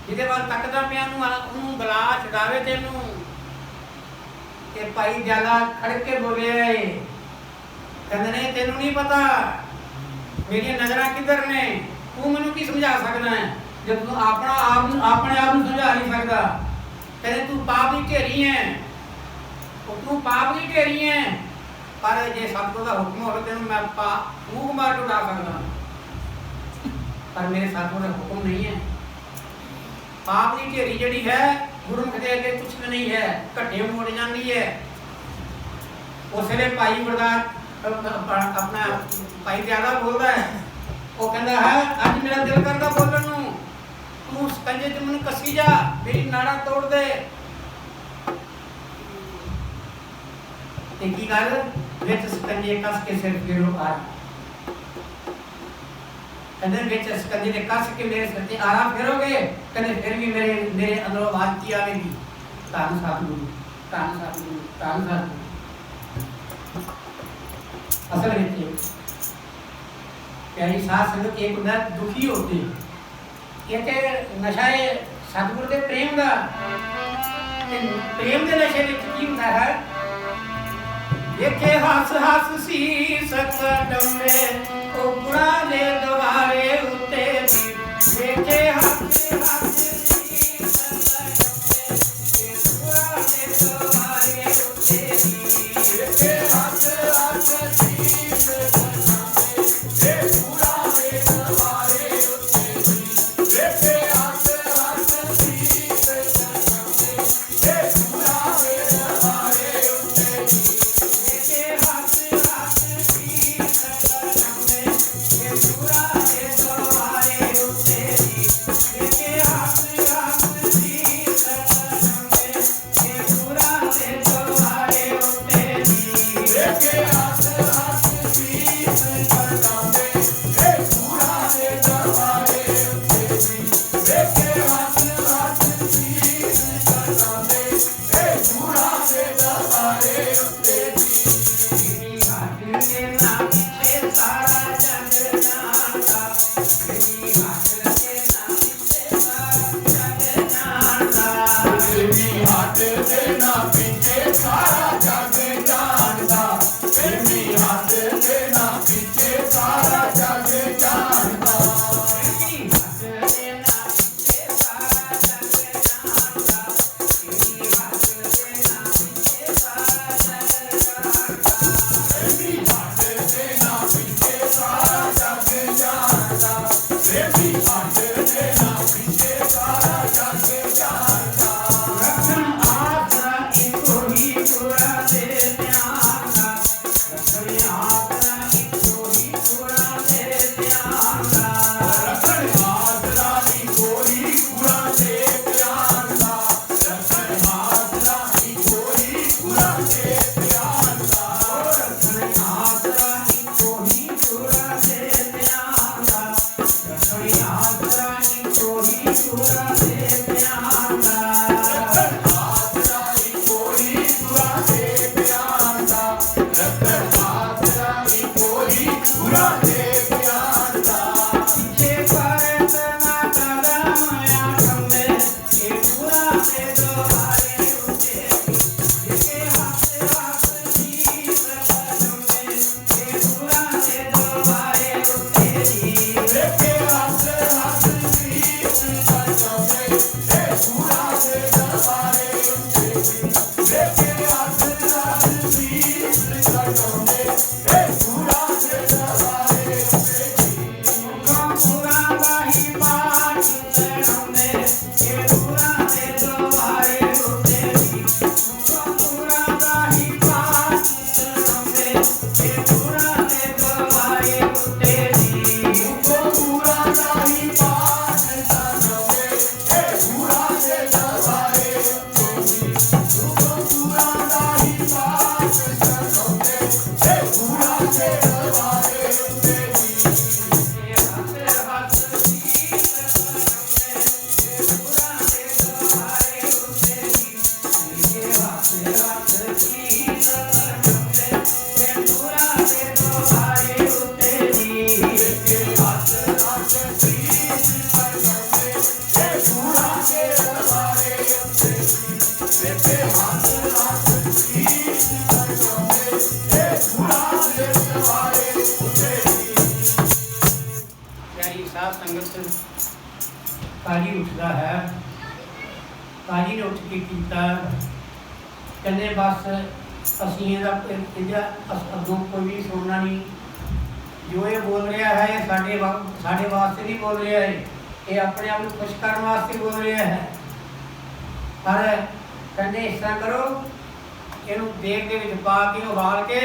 ਜਿਹਦੇ ਵੱਲ ਤੱਕਦਾ ਪਿਆ ਉਹਨੂੰ ਬੁਲਾ ਛਡਾਵੇ ਤੈਨੂੰ। ਇਹ ਭਾਈ ਜਾਲਾ ਖੜ ਕੇ ਬੋਲਿਆ ਏ, ਕਹਿੰਦੇ ਨੇ ਤੈਨੂੰ ਨਹੀਂ ਪਤਾ ਮੇਰੀਆਂ ਨਜ਼ਰਾਂ ਕਿੱਧਰ ਨੇ, ਤੂੰ ਮੈਨੂੰ ਕੀ ਸਮਝਾ ਸਕਦਾ ਹੈ ਜਦ ਤੂੰ ਆਪਣੇ ਆਪ ਨੂੰ ਸਮਝਾ ਨਹੀਂ ਸਕਦਾ। ਕਹਿੰਦੇ ਤੂੰ ਪਾਪ ਦੀ ਢੇਰੀ ਹੈ, ਤੂੰ ਪਾਪ ਦੀ ਢੇਰੀ ਹੈ, ਪਰ ਜੇ ਸਤਿਗੁਰੂ ਦਾ ਹੁਕਮ ਹੋਵੇ ਤੈਨੂੰ ਮੈਂ ਫੂਕ ਮਾਰ ਕੇ ਉਡਾ ਸਕਦਾ, ਪਰ ਮੇਰੇ ਸਤਿਗੁਰੂ ਦਾ ਹੁਕਮ ਨਹੀਂ ਹੈ। ਪਾਪ ਦੀ ਢੇਰੀ ਜਿਹੜੀ ਹੈ ਗੁਰਮੁਖ ਦੇ ਅੱਗੇ ਕੁਛ ਵੀ ਨਹੀਂ ਹੈ, ਘੱਟੇ ਮੋੜ ਜਾਂਦੀ ਹੈ। ਉਸ ਵੇਲੇ ਭਾਈ ਗੁਰਦਾਸ ਆਪਣਾ ਭਾਈ ਜਿਆਦਾ ਬੋਲਦਾ ਹੈ, ਉਹ ਕਹਿੰਦਾ ਹੈ ਅੱਜ ਮੇਰਾ ਦਿਲ ਕਰਦਾ ਬੋਲਣ ਨੂੰ, ਤੂੰ ਸਕੰਜੇ ਚ ਮੈਨੂੰ ਕੱਸੀ ਜਾ, ਮੇਰੀ ਨਾੜਾਂ ਤੋੜ ਦੇ। ਤੇ ਕੀ ਕਰ ਵਿੱਚ ਸਕੰਜੇ ਕੱਸ ਕੇ ਸਿਰ ਗਿਰੋ ਆ, ਕਹਿੰਦੇ ਵਿੱਚ ਸਕੰਜੇ ਦੇ ਕੱਸ ਕੇ ਮੇਰੇ ਸਿਰ ਤੇ ਆਰਾ ਫੇਰੋਗੇ, ਕਹਿੰਦੇ ਫਿਰ ਵੀ ਮੇਰੇ ਅੰਦਰੋਂ ਆਵਾਜ਼ ਕੀ ਆਵੇਗੀ, ਧੰਨ ਸਤਿਗੁਰੂ, ਧੰਨ ਸਤਿਗੁਰੂ, ਧੰਨ ਸਤਿਗੁਰੂ। असल में प्यारी साथ संगत एक होता दुखी होते, कहते नशा है सतगुरु के प्रेम का, प्रेम के नशे में की होता है, देखे हस हस सी सकदम में ओ गुणा दे द्वारे उते, देखे हस हस सी सकदम में ओ गुणा दे द्वारे उते, देखे हस हस ਉੱਠਦਾ ਹੈ। ਕਾਜੀ ਨੇ ਉੱਠ ਕੇ ਕੀਤਾ, ਕਹਿੰਦੇ ਬਸ ਅਸੀਂ ਇਹਦਾ ਅੱਗੋਂ ਕੋਈ ਵੀ ਸੁਣਨਾ ਨਹੀਂ। ਜੋ ਇਹ ਬੋਲ ਰਿਹਾ ਹੈ ਇਹ ਸਾਡੇ ਵਾਸਤੇ ਨਹੀਂ ਬੋਲ ਰਿਹਾ ਹੈ, ਇਹ ਆਪਣੇ ਆਪ ਨੂੰ ਖੁਸ਼ ਕਰਨ ਵਾਸਤੇ ਬੋਲ ਰਿਹਾ ਹੈ। ਪਰ ਕਹਿੰਦੇ ਇਸ ਤਰ੍ਹਾਂ ਕਰੋ, ਇਹਨੂੰ ਦੇਗ ਦੇ ਵਿੱਚ ਪਾ ਕੇ ਉਬਾਲ ਕੇ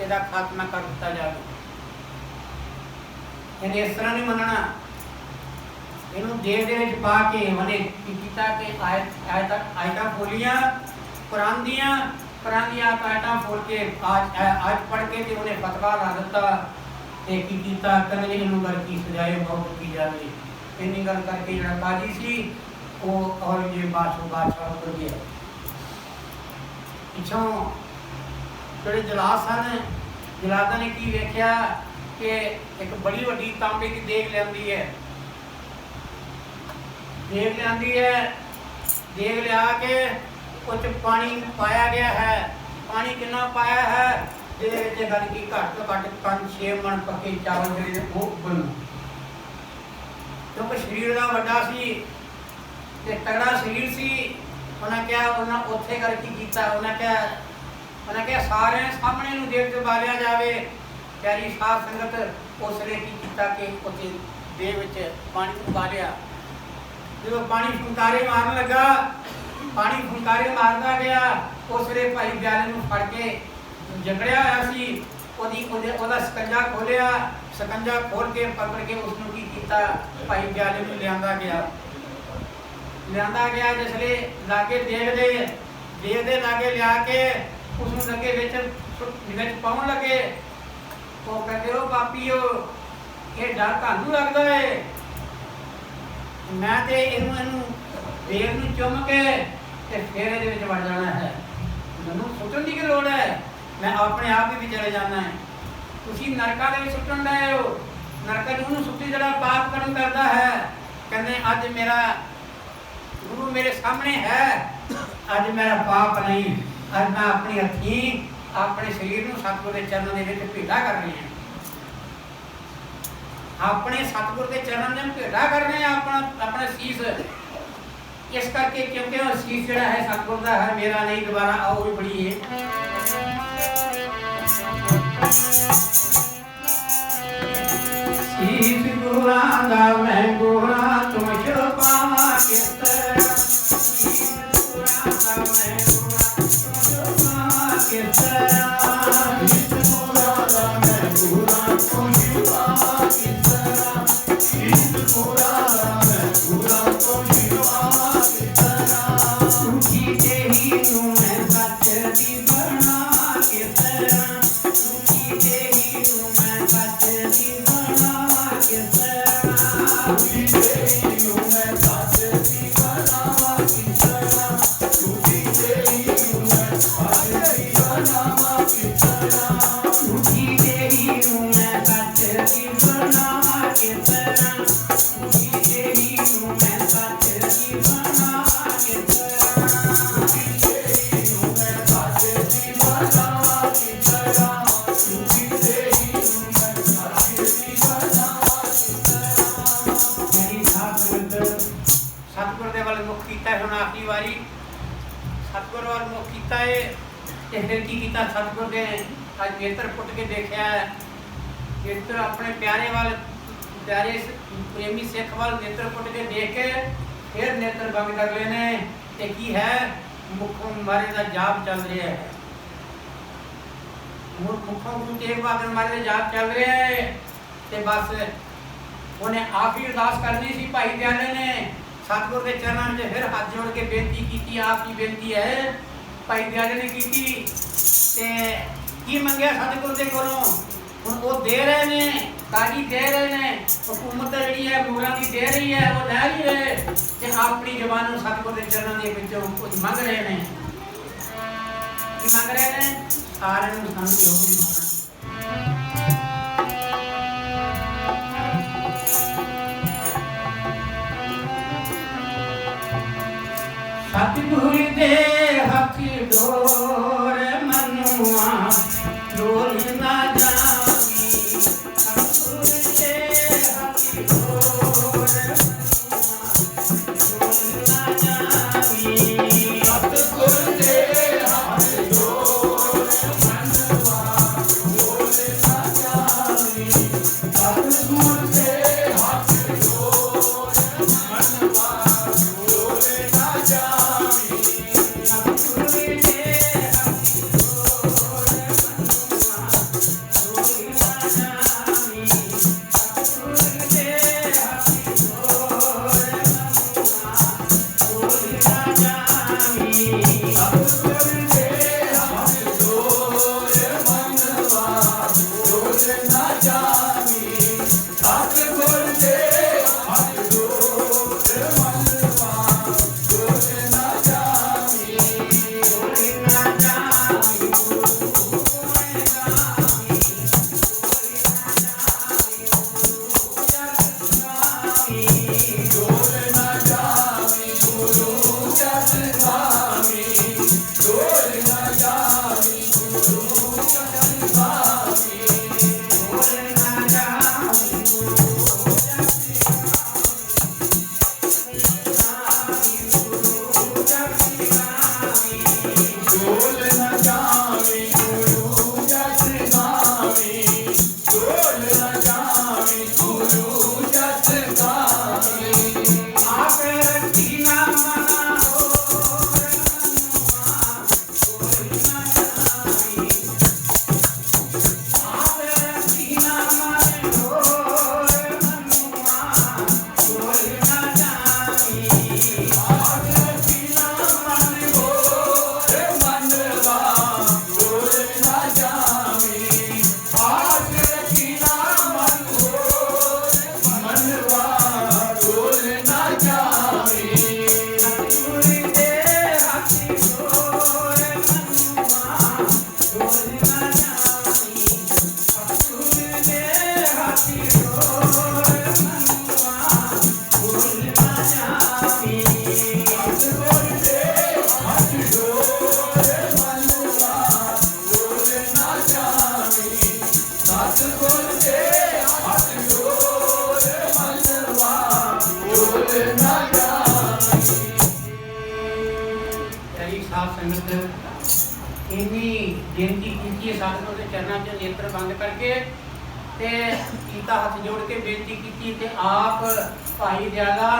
ਇਹਦਾ ਖਾਤਮਾ ਕਰ ਦਿੱਤਾ ਜਾਵੇ। ਇਹਨੇ ਇਸ ਤਰ੍ਹਾਂ ਨਹੀਂ ਮੰਨਣਾ। ਇਹਨੂੰ ਦੇਗ ਦੇ ਵਿੱਚ ਪਾ ਕੇ ਉਹਨੇ ਕੀ ਕੀਤਾ ਕਿ ਆਇਤਾਂ ਖੋਲੀਆਂ ਕੁਰਾਨ ਦੀਆਂ ਆਇਤਾਂ ਖੋਲ ਕੇ ਅੱਜ ਪੜ੍ਹ ਕੇ ਤੇ ਉਹਨੇ ਫਤਵਾ ਲਾ ਦਿੱਤਾ ਤੇ ਕੀ ਕੀਤਾ, ਕਹਿੰਦੇ ਇਹਨੂੰ ਗੱਲ ਕੀ ਸਜ਼ਾਏ ਬਹੁਤ ਕੀ ਜਾਵੇ। ਇੰਨੀ ਗੱਲ ਕਰਕੇ ਜਿਹੜਾ ਕਾਜੀ ਸੀ ਉਹ ਔਰੰਗਜ਼ੇਬ ਬਾਦਸ਼ਾਹ ਹੋ ਗਿਆ। ਪਿੱਛੋਂ ਜਿਹੜੇ ਜਲਾਦ ਸਨ, ਜਲਾਦਾਂ ਨੇ ਕੀ ਵੇਖਿਆ ਕਿ ਇੱਕ ਬੜੀ ਵੱਡੀ ਤਾਂਬੇ ਦੀ ਦੇਗ ਲਿਆਂਦੀ ਹੈ। ਦੇਗ ਲਿਆ ਕੇ ਉਹ 'ਚ ਪਾਣੀ ਪਾਇਆ ਗਿਆ ਹੈ। ਪਾਣੀ ਕਿੰਨਾ ਪਾਇਆ ਹੈ? ਜੇ ਗੱਲ ਕੀ ਘੱਟ ਤੋਂ ਘੱਟ 5-6 ਮਣ ਪੱਕੇ ਚਾਵਲ ਜਿਹੜੇ ਉਹ ਬਣੂ, ਕਿਉਂਕਿ ਸਰੀਰ ਦਾ ਵੱਡਾ ਸੀ ਤੇ ਤਗੜਾ ਸਰੀਰ ਸੀ। ਉਹਨਾਂ ਕਿਹਾ, ਉਹਨਾਂ ਉੱਥੇ ਕਰ ਕੀ ਕੀਤਾ, ਉਹਨਾਂ ਕਿਹਾ ਸਾਰਿਆਂ ਸਾਹਮਣੇ ਨੂੰ ਦੇਗ ਤੇ ਬਾਲਿਆ ਜਾਵੇ। ਪਿਆਰੀ ਸਾਧ ਸੰਗਤ ਉਸ ਨੇ ਕੀ ਕੀਤਾ ਕਿ ਉੱਥੇ ਦੇ ਵਿੱਚ ਪਾਣੀ ਉਬਾਲਿਆ। ਜਦੋਂ ਪਾਣੀ ਫੁੰਕਾਰੇ ਮਾਰਨ ਲੱਗਾ, ਪਾਣੀ ਫੁੰਕਾਰੇ ਮਾਰਦਾ ਗਿਆ, ਉਸ ਵੇਲੇ ਭਾਈ ਬਿਆਲੇ ਨੂੰ ਫੜ ਕੇ ਜਕੜਿਆ ਹੋਇਆ ਸੀ, ਉਹਦਾ ਸਕੰਜਾ ਖੋਲਿਆ। ਸਕੰਜਾ ਖੋਲ ਕੇ ਪਕੜ ਕੇ ਉਸ ਨੂੰ ਕੀ ਕੀਤਾ, ਭਾਈ ਬਿਆਲੇ ਨੂੰ ਲਿਆਂਦਾ ਗਿਆ। ਜਿਸ ਵੇਲੇ ਲਾਗੇ ਦੇਗ ਦੇ ਲਾਗੇ ਲਿਆ ਕੇ ਉਸ ਨੂੰ ਲੱਗੇ ਵਿੱਚ ਪਾਉਣ ਲੱਗੇ। ਉਹ ਕਹਿੰਦੇ, ਉਹ ਪਾਪੀਓ, ਇਹ ਡਰ ਤੁਹਾਨੂੰ ਲੱਗਦਾ ਹੈ? ਮੈਂ ਤੇ ਇਹਨੂੰ ਦੇਗ ਨੂੰ ਚੁੰਮ ਕੇ ਤੇ ਫਿਰ ਇਹਦੇ ਵਿੱਚ ਵੜ ਜਾਣਾ ਹੈ। ਮੈਨੂੰ ਸੁੱਟਣ ਦੀ ਕੀ ਲੋੜ ਹੈ? ਮੈਂ ਆਪਣੇ ਆਪ ਹੀ ਚਲੇ ਜਾਣਾ ਹੈ। ਤੁਸੀਂ ਨਰਕਾਂ ਦੇ ਵਿੱਚ ਸੁੱਟਣ ਡਏ ਹੋ। ਨਰਕਾਂ 'ਚ ਉਹਨੂੰ ਸੁੱਟੀ ਜਿਹੜਾ ਪਾਪ ਕਰਮ ਕਰਦਾ ਹੈ। ਕਹਿੰਦੇ ਅੱਜ ਮੇਰਾ ਗੁਰੂ ਮੇਰੇ ਸਾਹਮਣੇ ਹੈ, ਅੱਜ ਮੇਰਾ ਪਾਪ ਨਹੀਂ, ਅੱਜ ਮੈਂ ਆਪਣੀ ਹੱਥੀਂ ਆਪਣੇ ਸਰੀਰ ਨੂੰ ਸਤਿਗੁਰ ਦੇ ਚਰਨਾਂ ਦੇ ਵਿੱਚ ਭੇਟਾ ਕਰ ਰਹੀ ਹਾਂ। ਆਪਣੇ ਸਤਿਗੁਰ ਦੇ ਚਰਨਾਂ ਦੇ ਭੇਟਾ ਕਰ ਰਹੇ ਹਾਂ ਆਪਣਾ ਸੀਸ। ਇਸ ਕਰਕੇ ਕਿਉਂਕਿ ਉਹ ਸੀਸ ਜਿਹੜਾ ਹੈ ਸਤਿਗੁਰ ਦਾ ਹੈ, ਮੇਰਾ ਨਹੀਂ। ਦੁਬਾਰਾ ਆਓ ਵੀ ਪੜੀਏ। ਸੀਸ ਗੁਰਾਂ ਦਾ ਮੈਂ ਗੁਰਾਂ ਤੁਮ ਛੁਪਾਵਾਂ ਕਿਸ ਤਰ੍ਹਾਂ। ਸੀਸ ਗੁਰਾਂ ਦਾ ਮੈਂ ਗੁਰਾਂ ਤੁਮ ਛੁਪਾਵਾਂ ਕਿਸ ਤਰ੍ਹਾਂ। ਸੀਸ ਗੁਰਾਂ ਦਾ ਮੈਂ ਗੁਰਾਂ ਤੁਮ ਛੁਪਾਵਾਂ ਕਿਸ ਤਰ੍ਹਾਂ। ਸੀਸ ਗੁਰਾਂ ਦਾ ਮੈਂ ਗੁਰਾਂ ਤੁਮ ਛੁਪਾਵਾਂ ਕਿਸ ਤਰ੍ਹਾਂ। ਝੂਠੀ ਤੇਰੀ ਨੂੰ ਮੈਂ ਸੱਚ ਦੀ ਬਣਾਵਾਂ ਕਿਸ ਤਰ੍ਹਾਂ। ਝੂਠੀ ਤੇਰੀ ਨੂੰ ਮੈਂ ਸੱਚ ਦੀ ਬਣਾਵਾਂ ਕਿਸ ਤਰ੍ਹਾਂ। ਝੂਠੀ ਤੇਰੀ ਨੂੰ ਮੈਂ ਸੱਚ ਦੀ ਬਣਾਵਾਂ ਕਿਸ ਤਰ੍ਹਾਂ। ਝੂਠੀ ਤੇਰੀ ਨੂੰ ਮੈਂ ਸੱਚ ਦੀ ਬਣਾਵਾਂ ਕਿਸ ਤਰ੍ਹਾਂ। ਝੂਠੀ ਤੇਰੀ ਨੂੰ ਮੈਂ ਸੱਚ ਦੀ ਬਣਾਵਾਂ ਕਿਸ ਤਰ੍ਹਾਂ। ਝੂਠੀ ਤੇਰੀ ਨੂੰ ਮੈਂ ਸੱਚ ਦੀ ਬਣਾਵਾਂ ਕਿਸ ਤਰ੍ਹਾਂ। ਝੂਠੀ ਤੇਰੀ ਨੂੰ ਮੈਂ ਸੱਚ ਦੀ ਬਣਾਵਾਂ ਕਿਸ ਤਰ੍ਹਾਂ। ਝੂਠੀ ਤੇਰੀ ਨੂੰ ਮੈਂ ਸੱਚ ਦੀ ਬਣਾਵਾਂ ਕਿਸ ਤਰ੍ਹਾਂ। ਮੇਰੀ ਸਤਿਗੁਰ ਦੇ ਵੱਲ ਮੁਖ ਕੀਤਾ ਹੈ। ਹੁਣ ਆਖਰੀ ਵਾਰੀ ਸਤਿਗੁਰ ਵੱਲ ਮੁਖ ਕੀਤਾ ਹੈ ਤੇ ਫਿਰ ਕੀ ਕੀਤਾ ਸਤਿਗੁਰ ਨੇ? ਅੱਜ ਨੇਤਰ ਪੁੱਟ ਕੇ ਦੇਖਿਆ, ਨੇਤਰ ਆਪਣੇ ਪਿਆਰੇ ਪ੍ਰੇਮੀ ਸਿੱਖ ਵੱਲ ਨੇਤਰ ਪੁੱਟ ਕੇ ਦੇਖ ਕੇ ਫਿਰ ਨੇਤਰ ਬੰਦ ਕਰ ਲਏ ਨੇ। ਤੇ ਕੀ ਹੈ? ਮੁਖੋਂ ਮਾਰੇ ਦਾ ਜਾਪ ਚੱਲ ਰਿਹਾ ਹੈ। ਮੁਖੋਂ ਗੁਰੂ ਤੇਗ ਬਹਾਦਰ ਮਾਰੇ ਦਾ ਜਾਪ ਚੱਲ ਰਿਹਾ ਹੈ। ਤੇ ਬਸ ਉਹਨੇ ਆਖਰੀ ਅਰਦਾਸ ਕਰਨੀ ਸੀ। ਭਾਈ ਬਿਆਲੇ ਨੇ ਸਤਿਗੁਰ ਦੇ ਚਰਨਾਂ ਵਿੱਚ ਫਿਰ ਹੱਥ ਜੋੜ ਕੇ ਬੇਨਤੀ ਕੀਤੀ। ਆਪ ਦੀ ਬੇਨਤੀ ਹੈ ਭਾਈ ਬਿਆਲੇ ਨੇ ਕੀਤੀ ਤੇ ਕੀ ਮੰਗਿਆ ਸਤਿਗੁਰ ਦੇ ਕੋਲੋਂ? ਹੁਣ ਉਹ ਦੇ ਰਹੇ ਨੇ, ਕਾਜੀ ਦੇ ਰਹੇ ਨੇ, ਹਕੂਮਤ ਜਿਹੜੀ ਹੈ ਮੂਰਾਂ ਦੀ ਦੇ ਰਹੀ ਹੈ, ਉਹ ਲੈ ਨਹੀਂ ਰਹੇ ਤੇ ਆਪਣੀ ਜ਼ਬਾਨ ਨੂੰ ਸਤਿਗੁਰ ਦੇ ਚਰਨਾਂ ਦੇ ਵਿੱਚੋਂ ਕੁਝ ਮੰਗ ਰਹੇ ਨੇ। ਕੀ ਮੰਗ ਰਹੇ ਨੇ? ਸਾਰਿਆਂ ਨੂੰ ਸਾਨੂੰ ਇਹੋ ਹੀ ਮੰਗਣਾ। ਸਤਿਗੁਰ ਦੇ ਹੱਥ ਡੋਰ ਮਨੁਆ ਡੋਲ ਨਾ ਜਾਵੀ। ਸਤਿਗੁਰ ਦੇ ਹੱਥ ਡੋਰ ਮਨੁਆ चरणों के नेत्र बंद करके ते कीता हाथ जोड़ के बेनती की ते आप भाई दयाला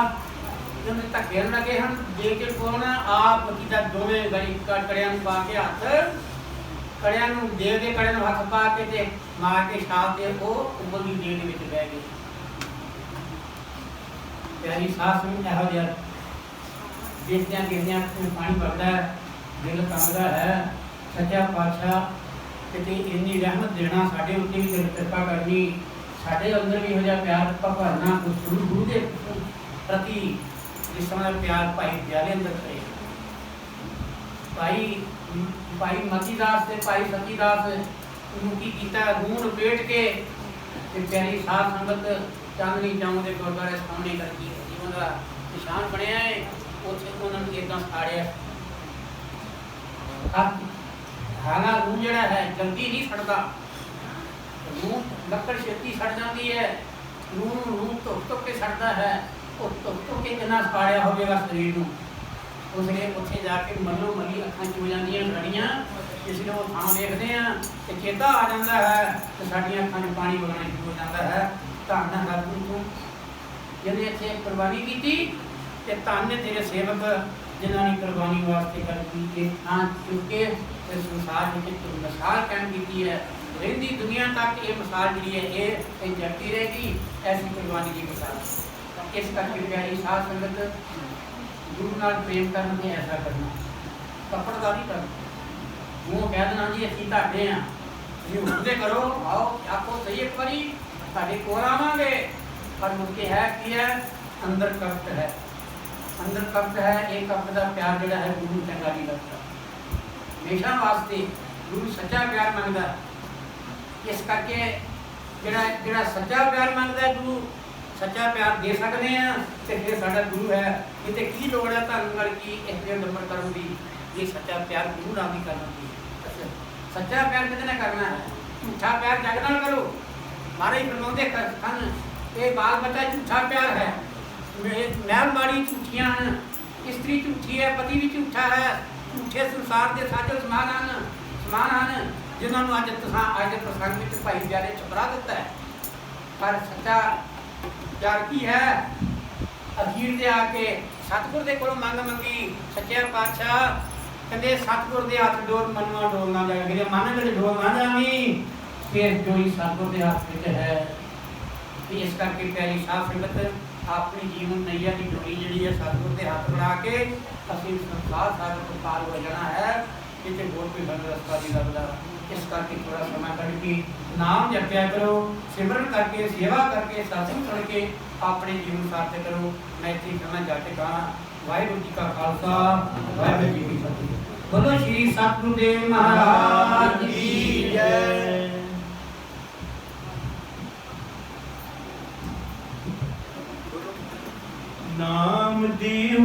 जिन्हें धक्के लगे हैं दे के कौन आप कीता दोवें गली कड़ियां पा के हाथ कड़ियां दे के कड़ियां हाथ पा के ते मार के छाल दे वो उबली जेल में बह गए। प्यारी सास में यहो जिहा देखदियां देखदियां पानी भरदा है दिल कंबदा है। सच्चा पातशाह कितनी इन्नी रहमत देना साढ़े उत्ते भी कृपा करनी साढ़े अंदर भी हो प्यार भरना गुरु के प्रति जिस तरह प्यार भाई दयाले अंदर करे भाई मतीदास से भाई सतीदास की कीता रूह लपेट के प्यारी साध संगत चांदनी जाऊँ के गुरुद्वारे सामने करके जीवन का निशान बनया है उत्थे उन्होंने इदा साड़िया खाना रूह जड़ा है जल्दी नहीं सड़ता रूह लकड़ छेती सड़ जाती है रूह धुप धुप के सड़ता है वो धुप धुप के कितना साड़िया होगा शरीर में उसने उत्थे जाके मलो मली अखां च हो जांदियां लड़ियां इसलिए वो थां देखते हैं तो चेता आ जाता है तो साड़ियां अखां च पानी वगना शुरू हो जाता है धन धन रब तू जिन्हें इत्थे कुर्बानी की ते धन तेरे सेवक जिन्होंने कुर्बानी वास्ते कर दी थां चुके संसार में मिसाल कायम की है रही दुनिया तक ये मिसाल जी है ये जगती रहेगी ऐसी कुर्बानी की मिसाल। इस करके प्यारी साध संगत गुरु नाल प्रेम करना तो ऐसा करना कपड़दारी करना वो कह देना जी असीं तुहाडे हां जी हुक्म करो आओ आखो सही एक बारी तुहाडे कोल आवांगे पर मुझके है कि है अंदर कपट है अंदर कपट है एक कपट का प्यार जिहड़ा है गुरु चंगा नहीं लगता हमेशा वास्ते गुरु सच्चा प्यार मंगता इस करके जिहड़ा सच्चा प्यार मंगता गुरु सच्चा प्यार दे सकते हैं तो फिर साडा गुरु है किते की लोड़ है धर्म कर की इस नंबर करन दी ये सच्चा प्यार गुरु नाम ही करना चाहिए। सच्चा प्यार कितने करना है झूठा प्यार जग नाल करो महाराज फरमाउंदे खन ये बाल बच्चा झूठा प्यार है महल माड़ी झूठियां हैं स्त्री झूठी है पति भी झूठा है झूठे संसार के साजो समान हैं जिन्होंने अज अज प्रसंग में भाई प्यारे छुपरा दिता है पर सच्चा प्यार की है अखीर से आके सतगुर दे कोलों मंग मंगी सच्चे पातशाह कहते सतगुर दे हाथ डोर मनवा डोल ना जाए मेरे मन में डोल ना जावी फिर जो ही सतगुर दे हाथ में है। इस करके प्यारी साध संगत अपनी जीवन नैया की डोरी जी है सतगुर के हाथ बना के असं संसार सागर को पार हो जाना है कितने होर कोई बंद रस्ता नहीं लगता। इस करके थोड़ा समय करके नाम जपया करो सिमरन करके सेवा करके सत्संग सुन के अपने जीवन सार्थक करो। मैं इतनी समय जाके कहा वाहिगुरू जी का खालसा वाहिगुरू जी की फतेह। बोलो श्री सतगुरुदेव महाराज की जय। नाम दी